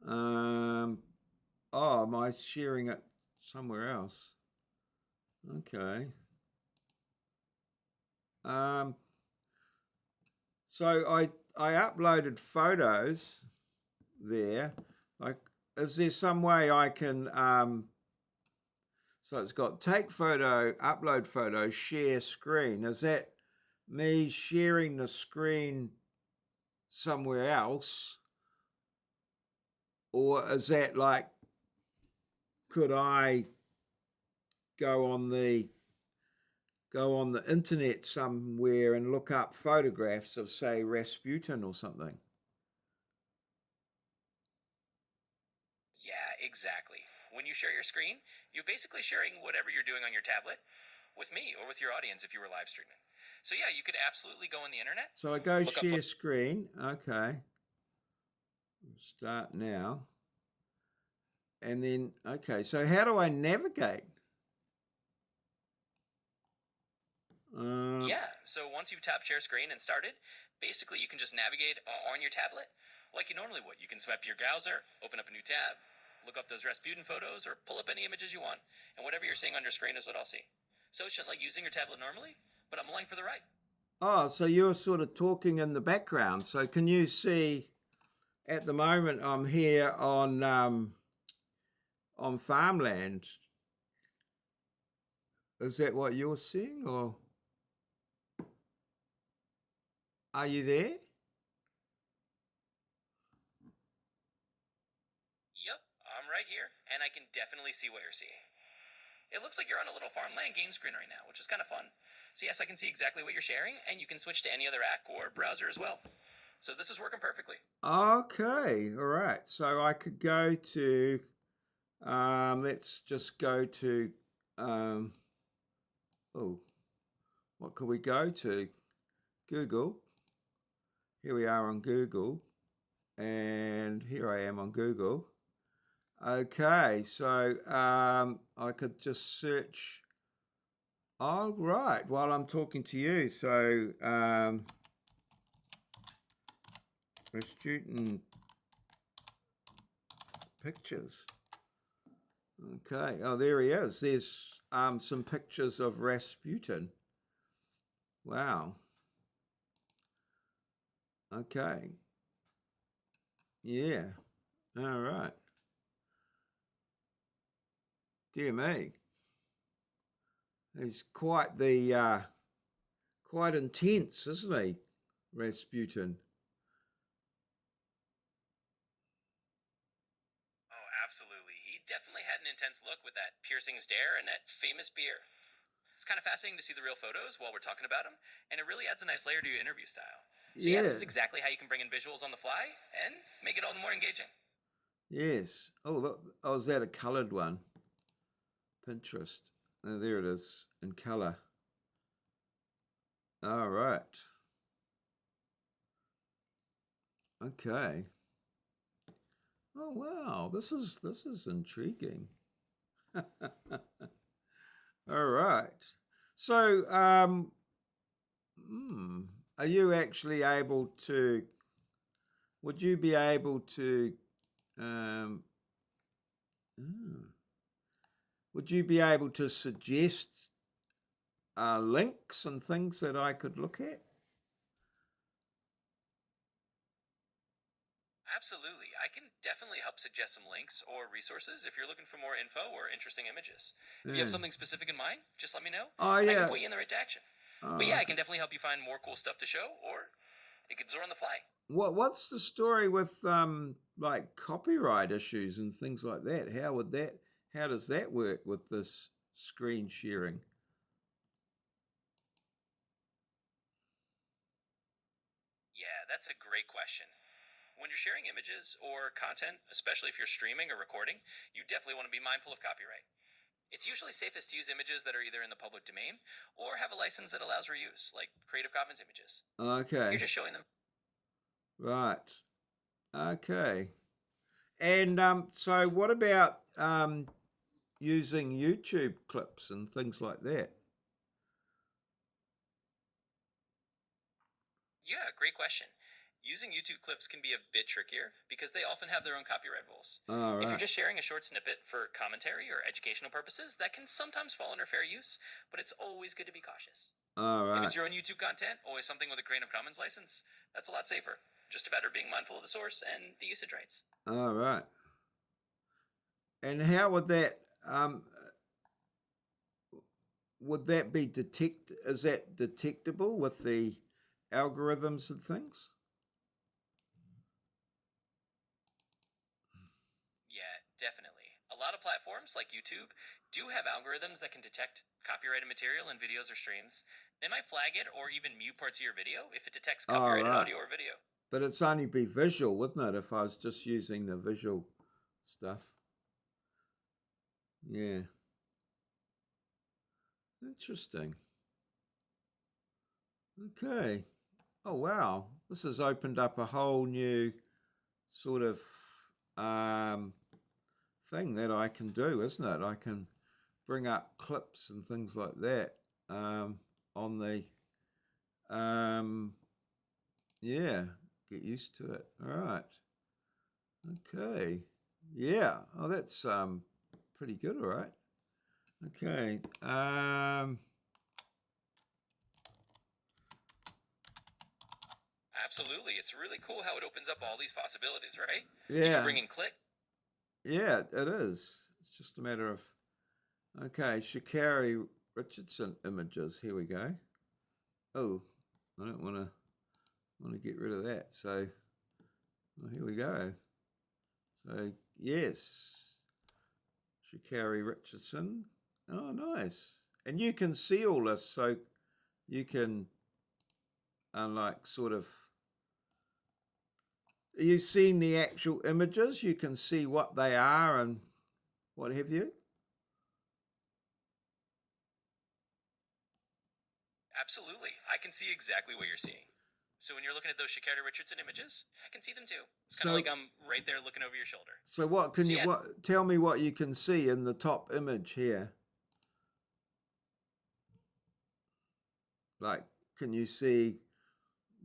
Oh, am I sharing it somewhere else? Okay. So I uploaded photos there. Like, is there some way I can so it's got take photo, upload photo, share screen. Is that me sharing the screen somewhere else, or is that like, could I go on the internet somewhere and look up photographs of, say, Rasputin or something? Yeah, exactly. When you share your screen, you're basically sharing whatever you're doing on your tablet with me or with your audience if you were live streaming. So yeah, you could absolutely go on the internet. So I go Look up share screen. Okay. Start now. And then, okay, so how do I navigate? Yeah, so once you've tapped share screen and started, basically you can just navigate on your tablet like you normally would. You can swipe your browser, open up a new tab, look up those Rasputin photos, or pull up any images you want. And whatever you're seeing on your screen is what I'll see. So it's just like using your tablet normally, but I'm along for the ride. Oh, so you're sort of talking in the background. So can you see, at the moment I'm here on farmland. Is that what you're seeing, or are you there? Yep, I'm right here, and I can definitely see what you're seeing. It looks like you're on a little farmland game screen right now, which is kind of fun. So yes, I can see exactly what you're sharing, and you can switch to any other app or browser as well. So this is working perfectly. Okay, all right. So I could go to, let's just go to, oh, what could we go to? Google. Here we are on Google, and here I am on Google. Okay, so I could just search. Oh, right, while I'm talking to you. So Rasputin pictures. Okay, oh, there he is. There's some pictures of Rasputin. Wow. Okay. Yeah. All right. Dear me. He's quite the quite intense, isn't he, Rasputin? Oh, absolutely. He definitely had an intense look with that piercing stare and that famous beard. It's kind of fascinating to see the real photos while we're talking about him, and it really adds a nice layer to your interview style. So yeah, Yeah. this is exactly how you can bring in visuals on the fly and make it all the more engaging. Yes. Oh, look. Oh, is that a coloured one? Pinterest. Oh, there it is in colour. All right. Okay. Oh wow, this is intriguing. All right. So, are you actually able to? Would you be able to? Um, hmm, would you be able to suggest links and things that I could look at? Absolutely. I can definitely help suggest some links or resources if you're looking for more info or interesting images. If you have Yeah. something specific in mind, just let me know, Oh and I can yeah. point you in the right direction. But Oh, yeah, I okay. can definitely help you find more cool stuff to show, or it could on the fly. What's the story with like copyright issues and things like that? How does that work with this screen sharing? Yeah, that's a great question. When you're sharing images or content, especially if you're streaming or recording, you definitely want to be mindful of copyright. It's usually safest to use images that are either in the public domain or have a license that allows reuse, like Creative Commons images. If you're Okay. just showing them. Right. Okay. And so what about using YouTube clips and things like that? Yeah, great question. Using YouTube clips can be a bit trickier because they often have their own copyright rules. All If you're right. just sharing a short snippet for commentary or educational purposes, that can sometimes fall under fair use, but it's always good to be cautious. All If right. it's your own YouTube content, always something with a Creative Commons license, that's a lot safer. Just a matter of being mindful of the source and the usage rights. All right. And how would that would that be is that detectable with the algorithms and things? Yeah, definitely. A lot of platforms like YouTube do have algorithms that can detect copyrighted material in videos or streams. They might flag it or even mute parts of your video if it detects Oh, copyrighted right. audio or video. But it's only be visual, wouldn't it, if I was just using the visual stuff? Yeah. Interesting. Okay. Oh, wow. This has opened up a whole new sort of thing that I can do, isn't it? I can bring up clips and things like that on the, yeah, get used to it. All right. Okay. Yeah. Oh, that's pretty good. All right. Okay. Absolutely. It's really cool how it opens up all these possibilities, right? You can Yeah. bring in click. Yeah, it is. It's just a matter of, okay, Carie Richardson images. Here we go. Oh, I don't want to get rid of that. So, well, here we go. So, yes, Carie Richardson. Oh, nice. And you can see all this, so you can, like, sort of, are you seeing the actual images? You can see what they are and what have you. Absolutely. I can see exactly what you're seeing. So when you're looking at those Shakira Richardson images, I can see them too. It's kind of like I'm right there looking over your shoulder. So what can So you yeah, tell me what you can see in the top image here? Like, can you see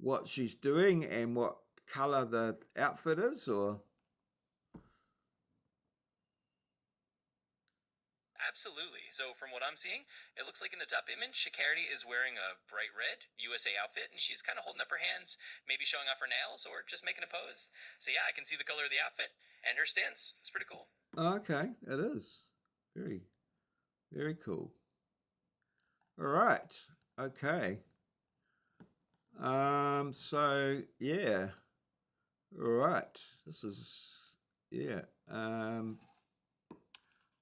what she's doing and what color the outfit is, or? absolutely. So from what I'm seeing, it looks like in the top image, Shakira is wearing a bright red USA outfit, and she's kind of holding up her hands, maybe showing off her nails or just making a pose. So yeah, I can see the color of the outfit and her stance. It's pretty cool. Oh, okay, it is very, very cool. All right, okay. So yeah, all right. This is yeah.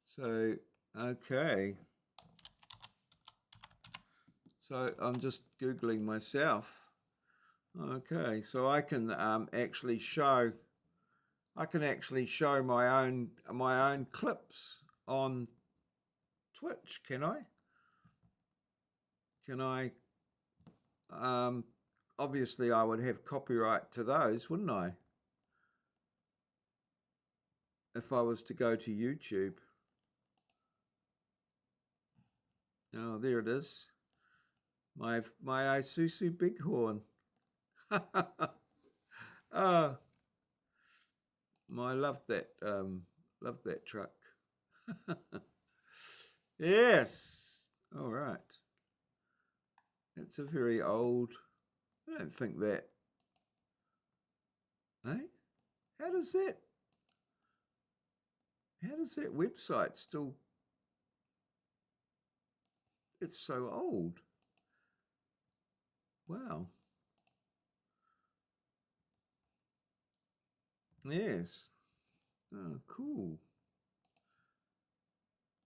So okay. So I'm just googling myself. Okay, so I can actually show. I can actually show my own clips on Twitch. Can I? Can I? Obviously, I would have copyright to those, wouldn't I? If I was to go to YouTube. Oh, there it is. My Isuzu Bighorn. Oh, I love that truck. Yes. All right. It's a very old. I don't think that. Eh? How does that? How does that website still? It's so old. Wow. Yes. Oh, cool.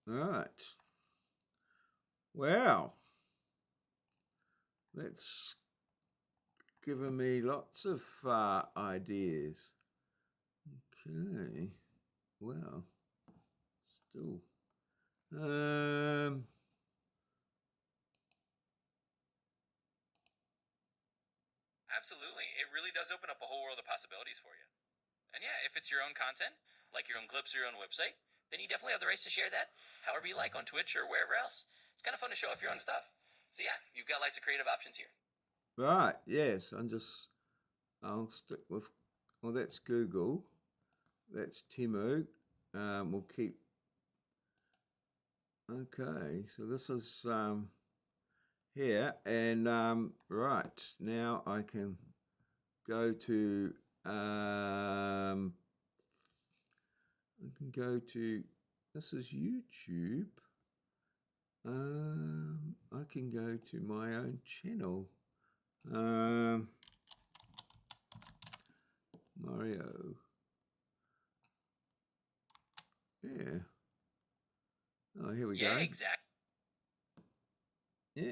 All right. Wow. That's given me lots of ideas. Okay. Wow. Still. Absolutely. It really does open up a whole world of possibilities for you. And yeah, if it's your own content, like your own clips or your own website, then you definitely have the rights to share that however you like on Twitch or wherever else. It's kind of fun to show off your own stuff. So yeah, you've got lots of creative options here. Right. Yes. I'll stick with. Well, that's Google. That's TEMU. We'll keep. Okay. So this is here, and right now I can go to. I can go to. This is YouTube. I can go to my own channel. Maurieo. Yeah. Oh, here we go. Yeah, exactly. Yeah.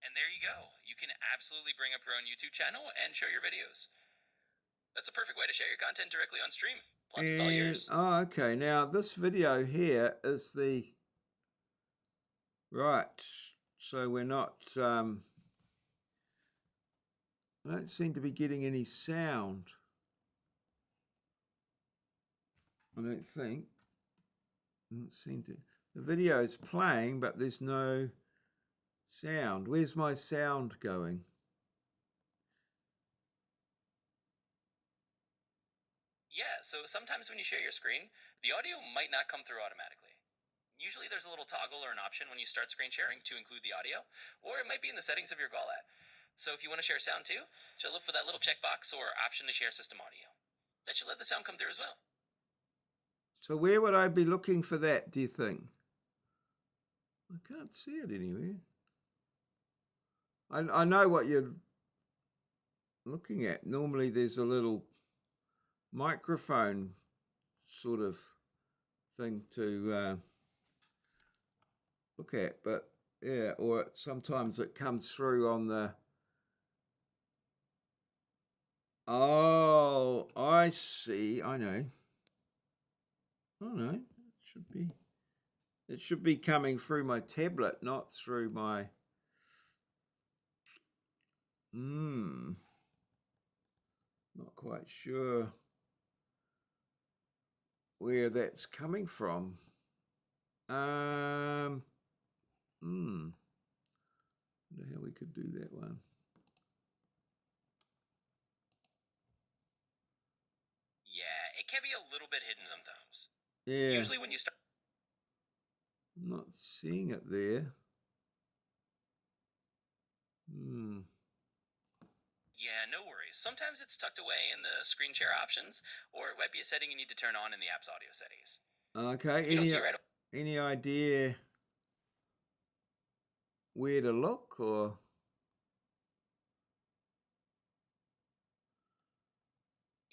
And there you go. You can absolutely bring up your own YouTube channel and share your videos. That's a perfect way to share your content directly on stream. Plus, it's all yours. Oh, okay. Now, this video here is the... Right. So we're not... I don't seem to be getting any sound. I don't think. I don't seem to... The video is playing, but there's no sound. Where's my sound going? Yeah, so sometimes when you share your screen, the audio might not come through automatically. Usually there's a little toggle or an option when you start screen sharing to include the audio, or it might be in the settings of your Gallat. So if you want to share sound too, just look for that little checkbox or option to share system audio. That should let the sound come through as well. So where would I be looking for that, do you think? I can't see it anywhere. I know what you're looking at. Normally there's a little microphone sort of thing to look at, but yeah, or sometimes it comes through on the... Oh, I see. I know. Oh no, it should be coming through my tablet, not through my... Not quite sure where that's coming from. Wonder how we could do that one. Yeah, it can be a little bit hidden sometimes. Yeah. Usually when you start... I'm not seeing it there. Yeah, no worries. Sometimes it's tucked away in the screen share options, or it might be a setting you need to turn on in the app's audio settings. Okay. If you don't see it right away, Any idea where to look, or?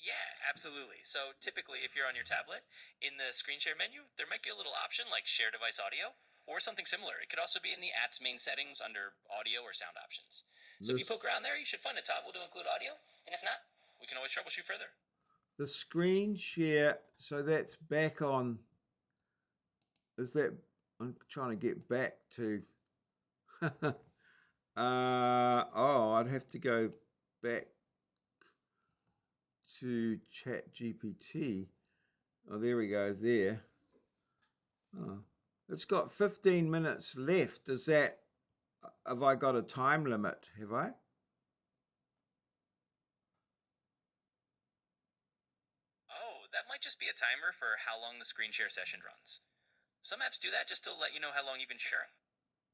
yeah, absolutely. So typically, if you're on your tablet, in the screen share menu, there might be a little option like share device audio or something similar. It could also be in the app's main settings under audio or sound options. So if you poke around there, you should find a toggle to include audio. And if not, we can always troubleshoot further. The screen share, so that's back on. Is that... I'm trying to get back to... I'd have to go back to Chat GPT. Oh, there we go, there. Oh, it's got 15 minutes left. Is that... Have I got a time limit, have I? Oh, that might just be a timer for how long the screen share session runs. Some apps do that just to let you know how long you've been sharing.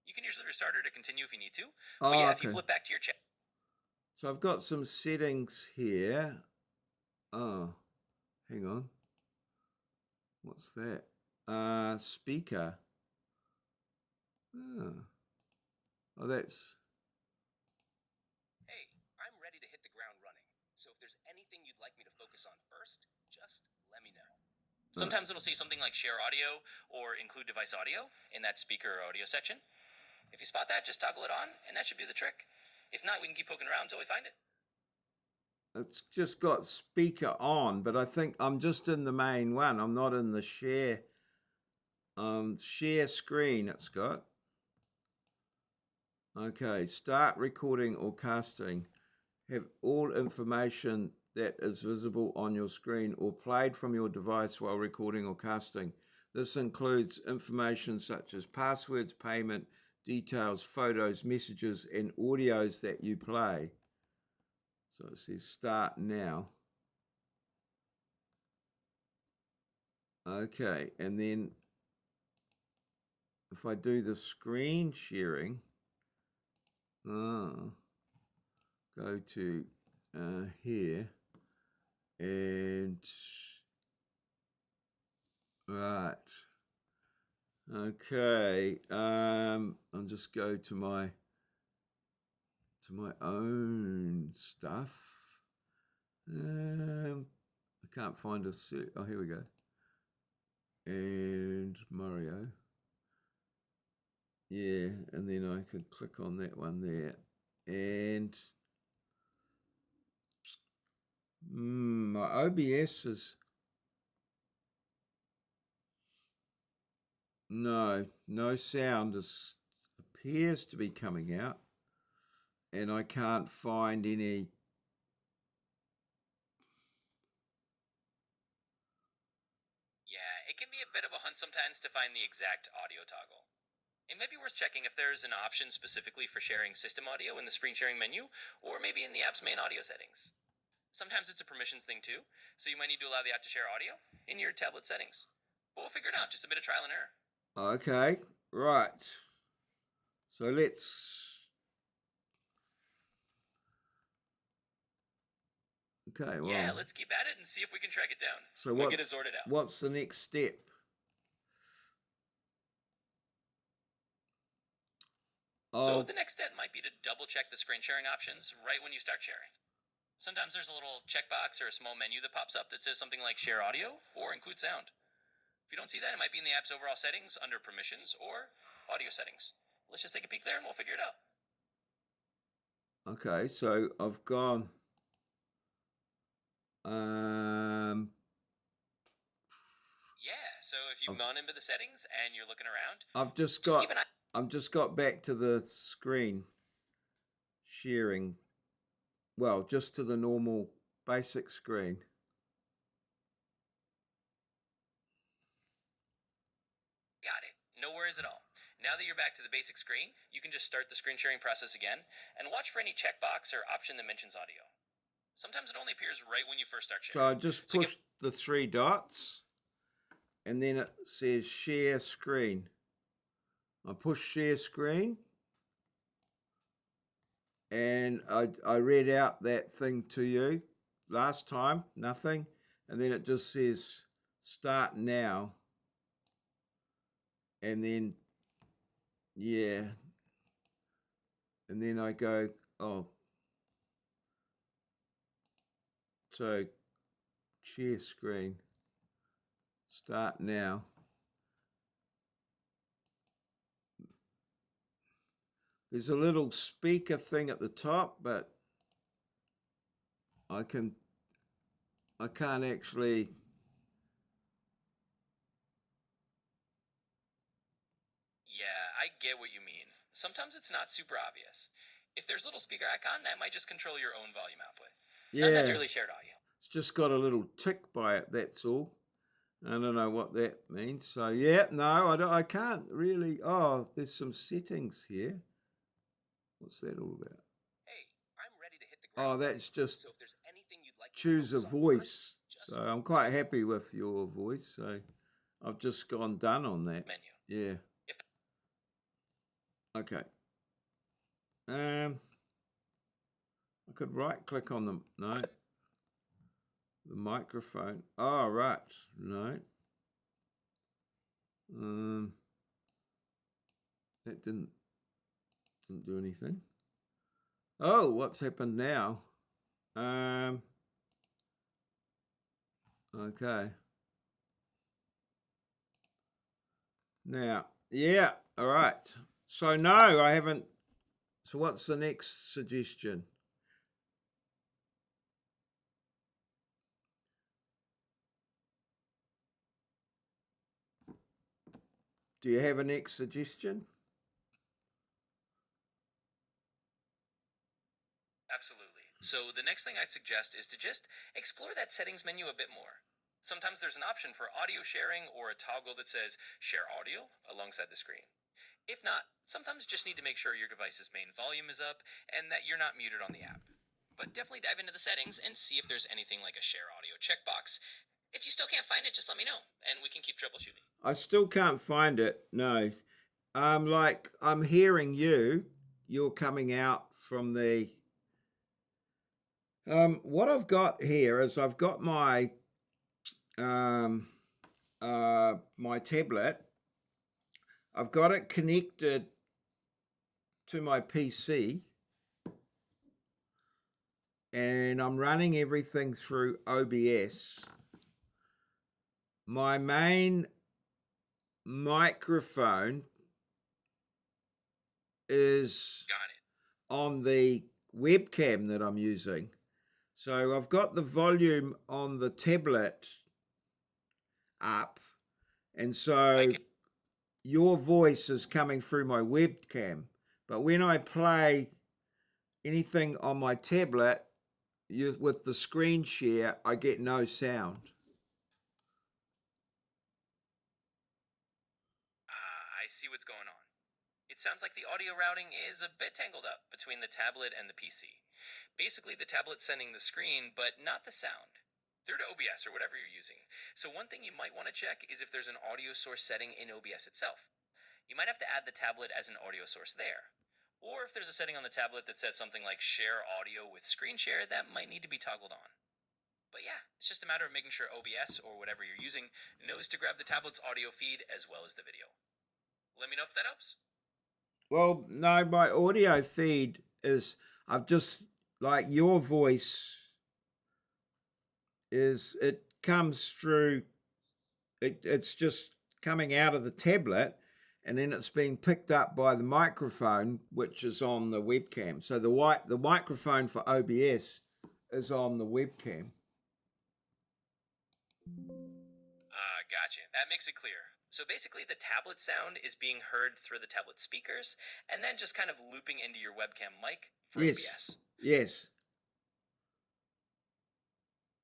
You can usually restart or to continue if you need to. But yeah, if you flip back to your chat. So I've got some settings here. Oh, hang on. What's that? Speaker. Oh, that's... Hey, I'm ready to hit the ground running. So if there's anything you'd like me to focus on first, just let me know. Sometimes it'll say something like share audio or include device audio in that speaker or audio section. If you spot that, just toggle it on, and that should be the trick. If not, we can keep poking around until we find it. It's just got speaker on, but I think I'm just in the main one. I'm not in the share screen it's got. Okay, start recording or casting. Have all information that is visible on your screen or played from your device while recording or casting. This includes information such as passwords, payment, details, photos, messages, and audios that you play. So it says start now. Okay, and then if I do the screen sharing, go to here, and Right. Okay. I'll just go to my own stuff. I can't find a search. Oh, here we go. And maurieo. Yeah, and then I can click on that one there. And my OBS is no sound appears to be coming out, and I can't find any. Yeah, it can be a bit of a hunt sometimes to find the exact audio toggle. It might be worth checking if there's an option specifically for sharing system audio in the screen sharing menu, or maybe in the app's main audio settings. Sometimes it's a permissions thing too, so you might need to allow the app to share audio in your tablet settings. But we'll figure it out, just a bit of trial and error. Okay, right. So let's. Okay, well. Yeah, let's keep at it and see if we can track it down. So We'll get it sorted out. What's the next step? So the next step might be to double check the screen sharing options right when you start sharing. Sometimes there's a little checkbox or a small menu that pops up that says something like share audio or include sound. If you don't see that, it might be in the app's overall settings under permissions or audio settings. Let's just take a peek there and we'll figure it out. Okay, so I've gone. Yeah, so if you've gone into the settings and you're looking around, I've just got back to the screen sharing. Well, just to the normal basic screen. Got it. No worries at all. Now that you're back to the basic screen, you can just start the screen sharing process again and watch for any checkbox or option that mentions audio. Sometimes it only appears right when you first start sharing. So I just push the 3 dots and then it says share screen. I push share screen and I read out that thing to you last time, nothing. And then it just says start now. And then, yeah. And then I go, oh. So share screen, start now. There's a little speaker thing at the top, but I can't actually. Yeah, I get what you mean. Sometimes it's not super obvious. If there's a little speaker icon, that might just control your own volume output. Yeah. Not necessarily shared audio. It's just got a little tick by it, that's all. I don't know what that means. So, yeah, no, I can't really. Oh, there's some settings here. What's that all about? Hey, I'm ready to hit the ground. Oh, that's just so if there's anything you'd like choose a voice. So I'm quite happy with your voice. So I've just gone done on that. Menu. Yeah. Okay. I could right click on them. No. The microphone. Oh, right. No. That didn't do anything. Oh, what's happened now? Okay. Now, yeah, all right. So no, I haven't. So what's the next suggestion? Do you have a next suggestion? Absolutely. So the next thing I'd suggest is to just explore that settings menu a bit more. Sometimes there's an option for audio sharing or a toggle that says share audio alongside the screen. If not, sometimes you just need to make sure your device's main volume is up and that you're not muted on the app. But definitely dive into the settings and see if there's anything like a share audio checkbox. If you still can't find it, just let me know and we can keep troubleshooting. I still can't find it. No. I'm hearing you. You're coming out from the. What I've got here is I've got my my tablet. I've got it connected to my PC, and I'm running everything through OBS. My main microphone is on the webcam that I'm using. So I've got the volume on the tablet up, and so your voice is coming through my webcam. But when I play anything on my tablet with the screen share, I get no sound. I see what's going on. It sounds like the audio routing is a bit tangled up between the tablet and the PC. Basically, the tablet's sending the screen, but not the sound, through to OBS or whatever you're using. So one thing you might want to check is if there's an audio source setting in OBS itself. You might have to add the tablet as an audio source there. Or if there's a setting on the tablet that says something like share audio with screen share, that might need to be toggled on. But yeah, it's just a matter of making sure OBS or whatever you're using knows to grab the tablet's audio feed as well as the video. Let me know if that helps. Well, no, my audio feed is, I've just, like your voice is, it comes through, it's just coming out of the tablet, and then it's being picked up by the microphone, which is on the webcam. So the microphone for OBS is on the webcam. Gotcha. That makes it clear. So basically the tablet sound is being heard through the tablet speakers and then just kind of looping into your webcam mic for OBS. Yes.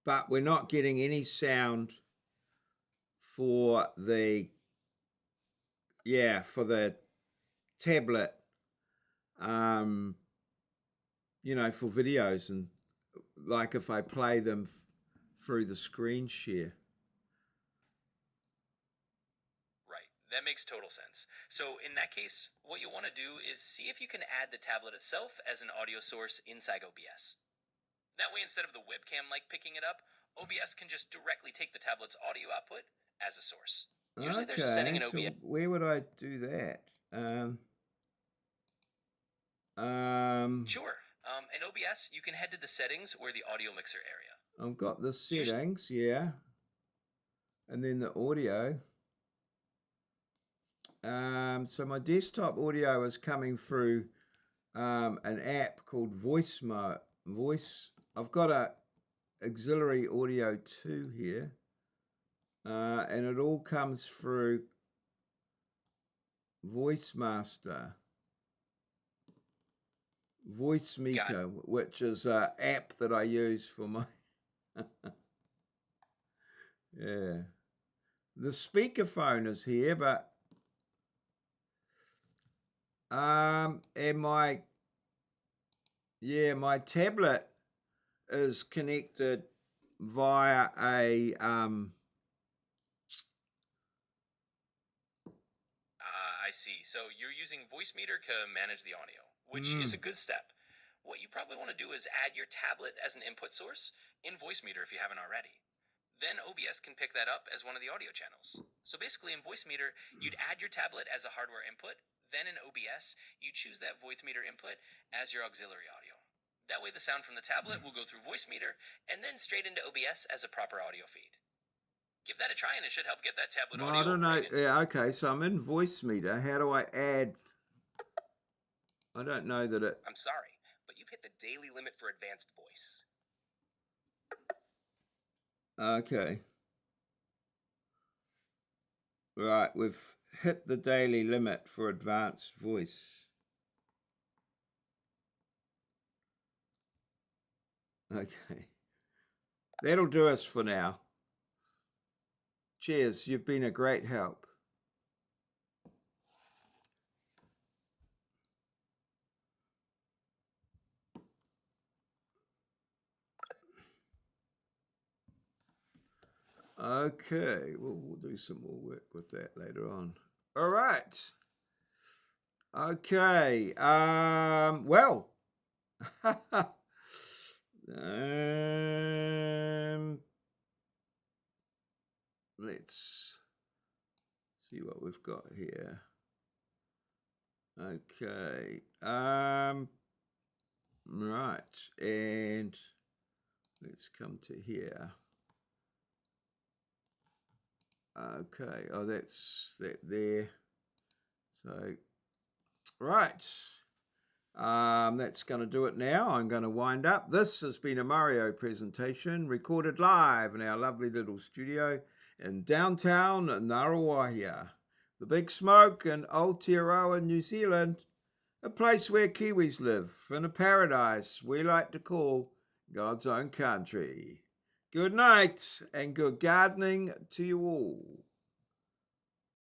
But we're not getting any sound for the tablet, for videos, and like if I play them through the screen share. Right, that makes total sense. So in that case, what you want to do is see if you can add the tablet itself as an audio source inside OBS. That way, instead of the webcam mic picking it up, OBS can just directly take the tablet's audio output as a source. Usually there's a setting in OBS. So where would I do that? Sure. In OBS, you can head to the settings or the audio mixer area. I've got the settings, yeah. And then the audio. So my desktop audio is coming through an app called Voice. I've got a auxiliary audio 2 here. And it all comes through Voicemaster. Voicemeter, which is an app that I use for my yeah. The speakerphone is here, but and my tablet is connected via a I see. So you're using Voicemeter to manage the audio, which is a good step. What you probably want to do is add your tablet as an input source in Voicemeter if you haven't already. Then OBS can pick that up as one of the audio channels. So basically in Voicemeter, you'd add your tablet as a hardware input. Then in OBS, you choose that Voicemeter input as your auxiliary audio. That way the sound from the tablet will go through Voicemeter and then straight into OBS as a proper audio feed. Give that a try and it should help get that tablet audio. I don't know. Yeah, okay, so I'm in Voicemeter. How do I add? I don't know that it... I'm sorry, but you've hit the daily limit for advanced voice. Okay. Right, we've hit the daily limit for advanced voice. Okay. That'll do us for now. Cheers, you've been a great help. Okay, we'll do some more work with that later on. All right. Okay. Well. Let's See what we've got here. Okay. Right. And let's come to here. Okay. Oh, that's that there. So, right. That's going to do it now. I'm going to wind up. This has been a maurieo presentation recorded live in our lovely little studio in downtown Ngaruawahia, the Big Smoke in Aotearoa, New Zealand, a place where Kiwis live in a paradise we like to call God's own country. Good night and good gardening to you all.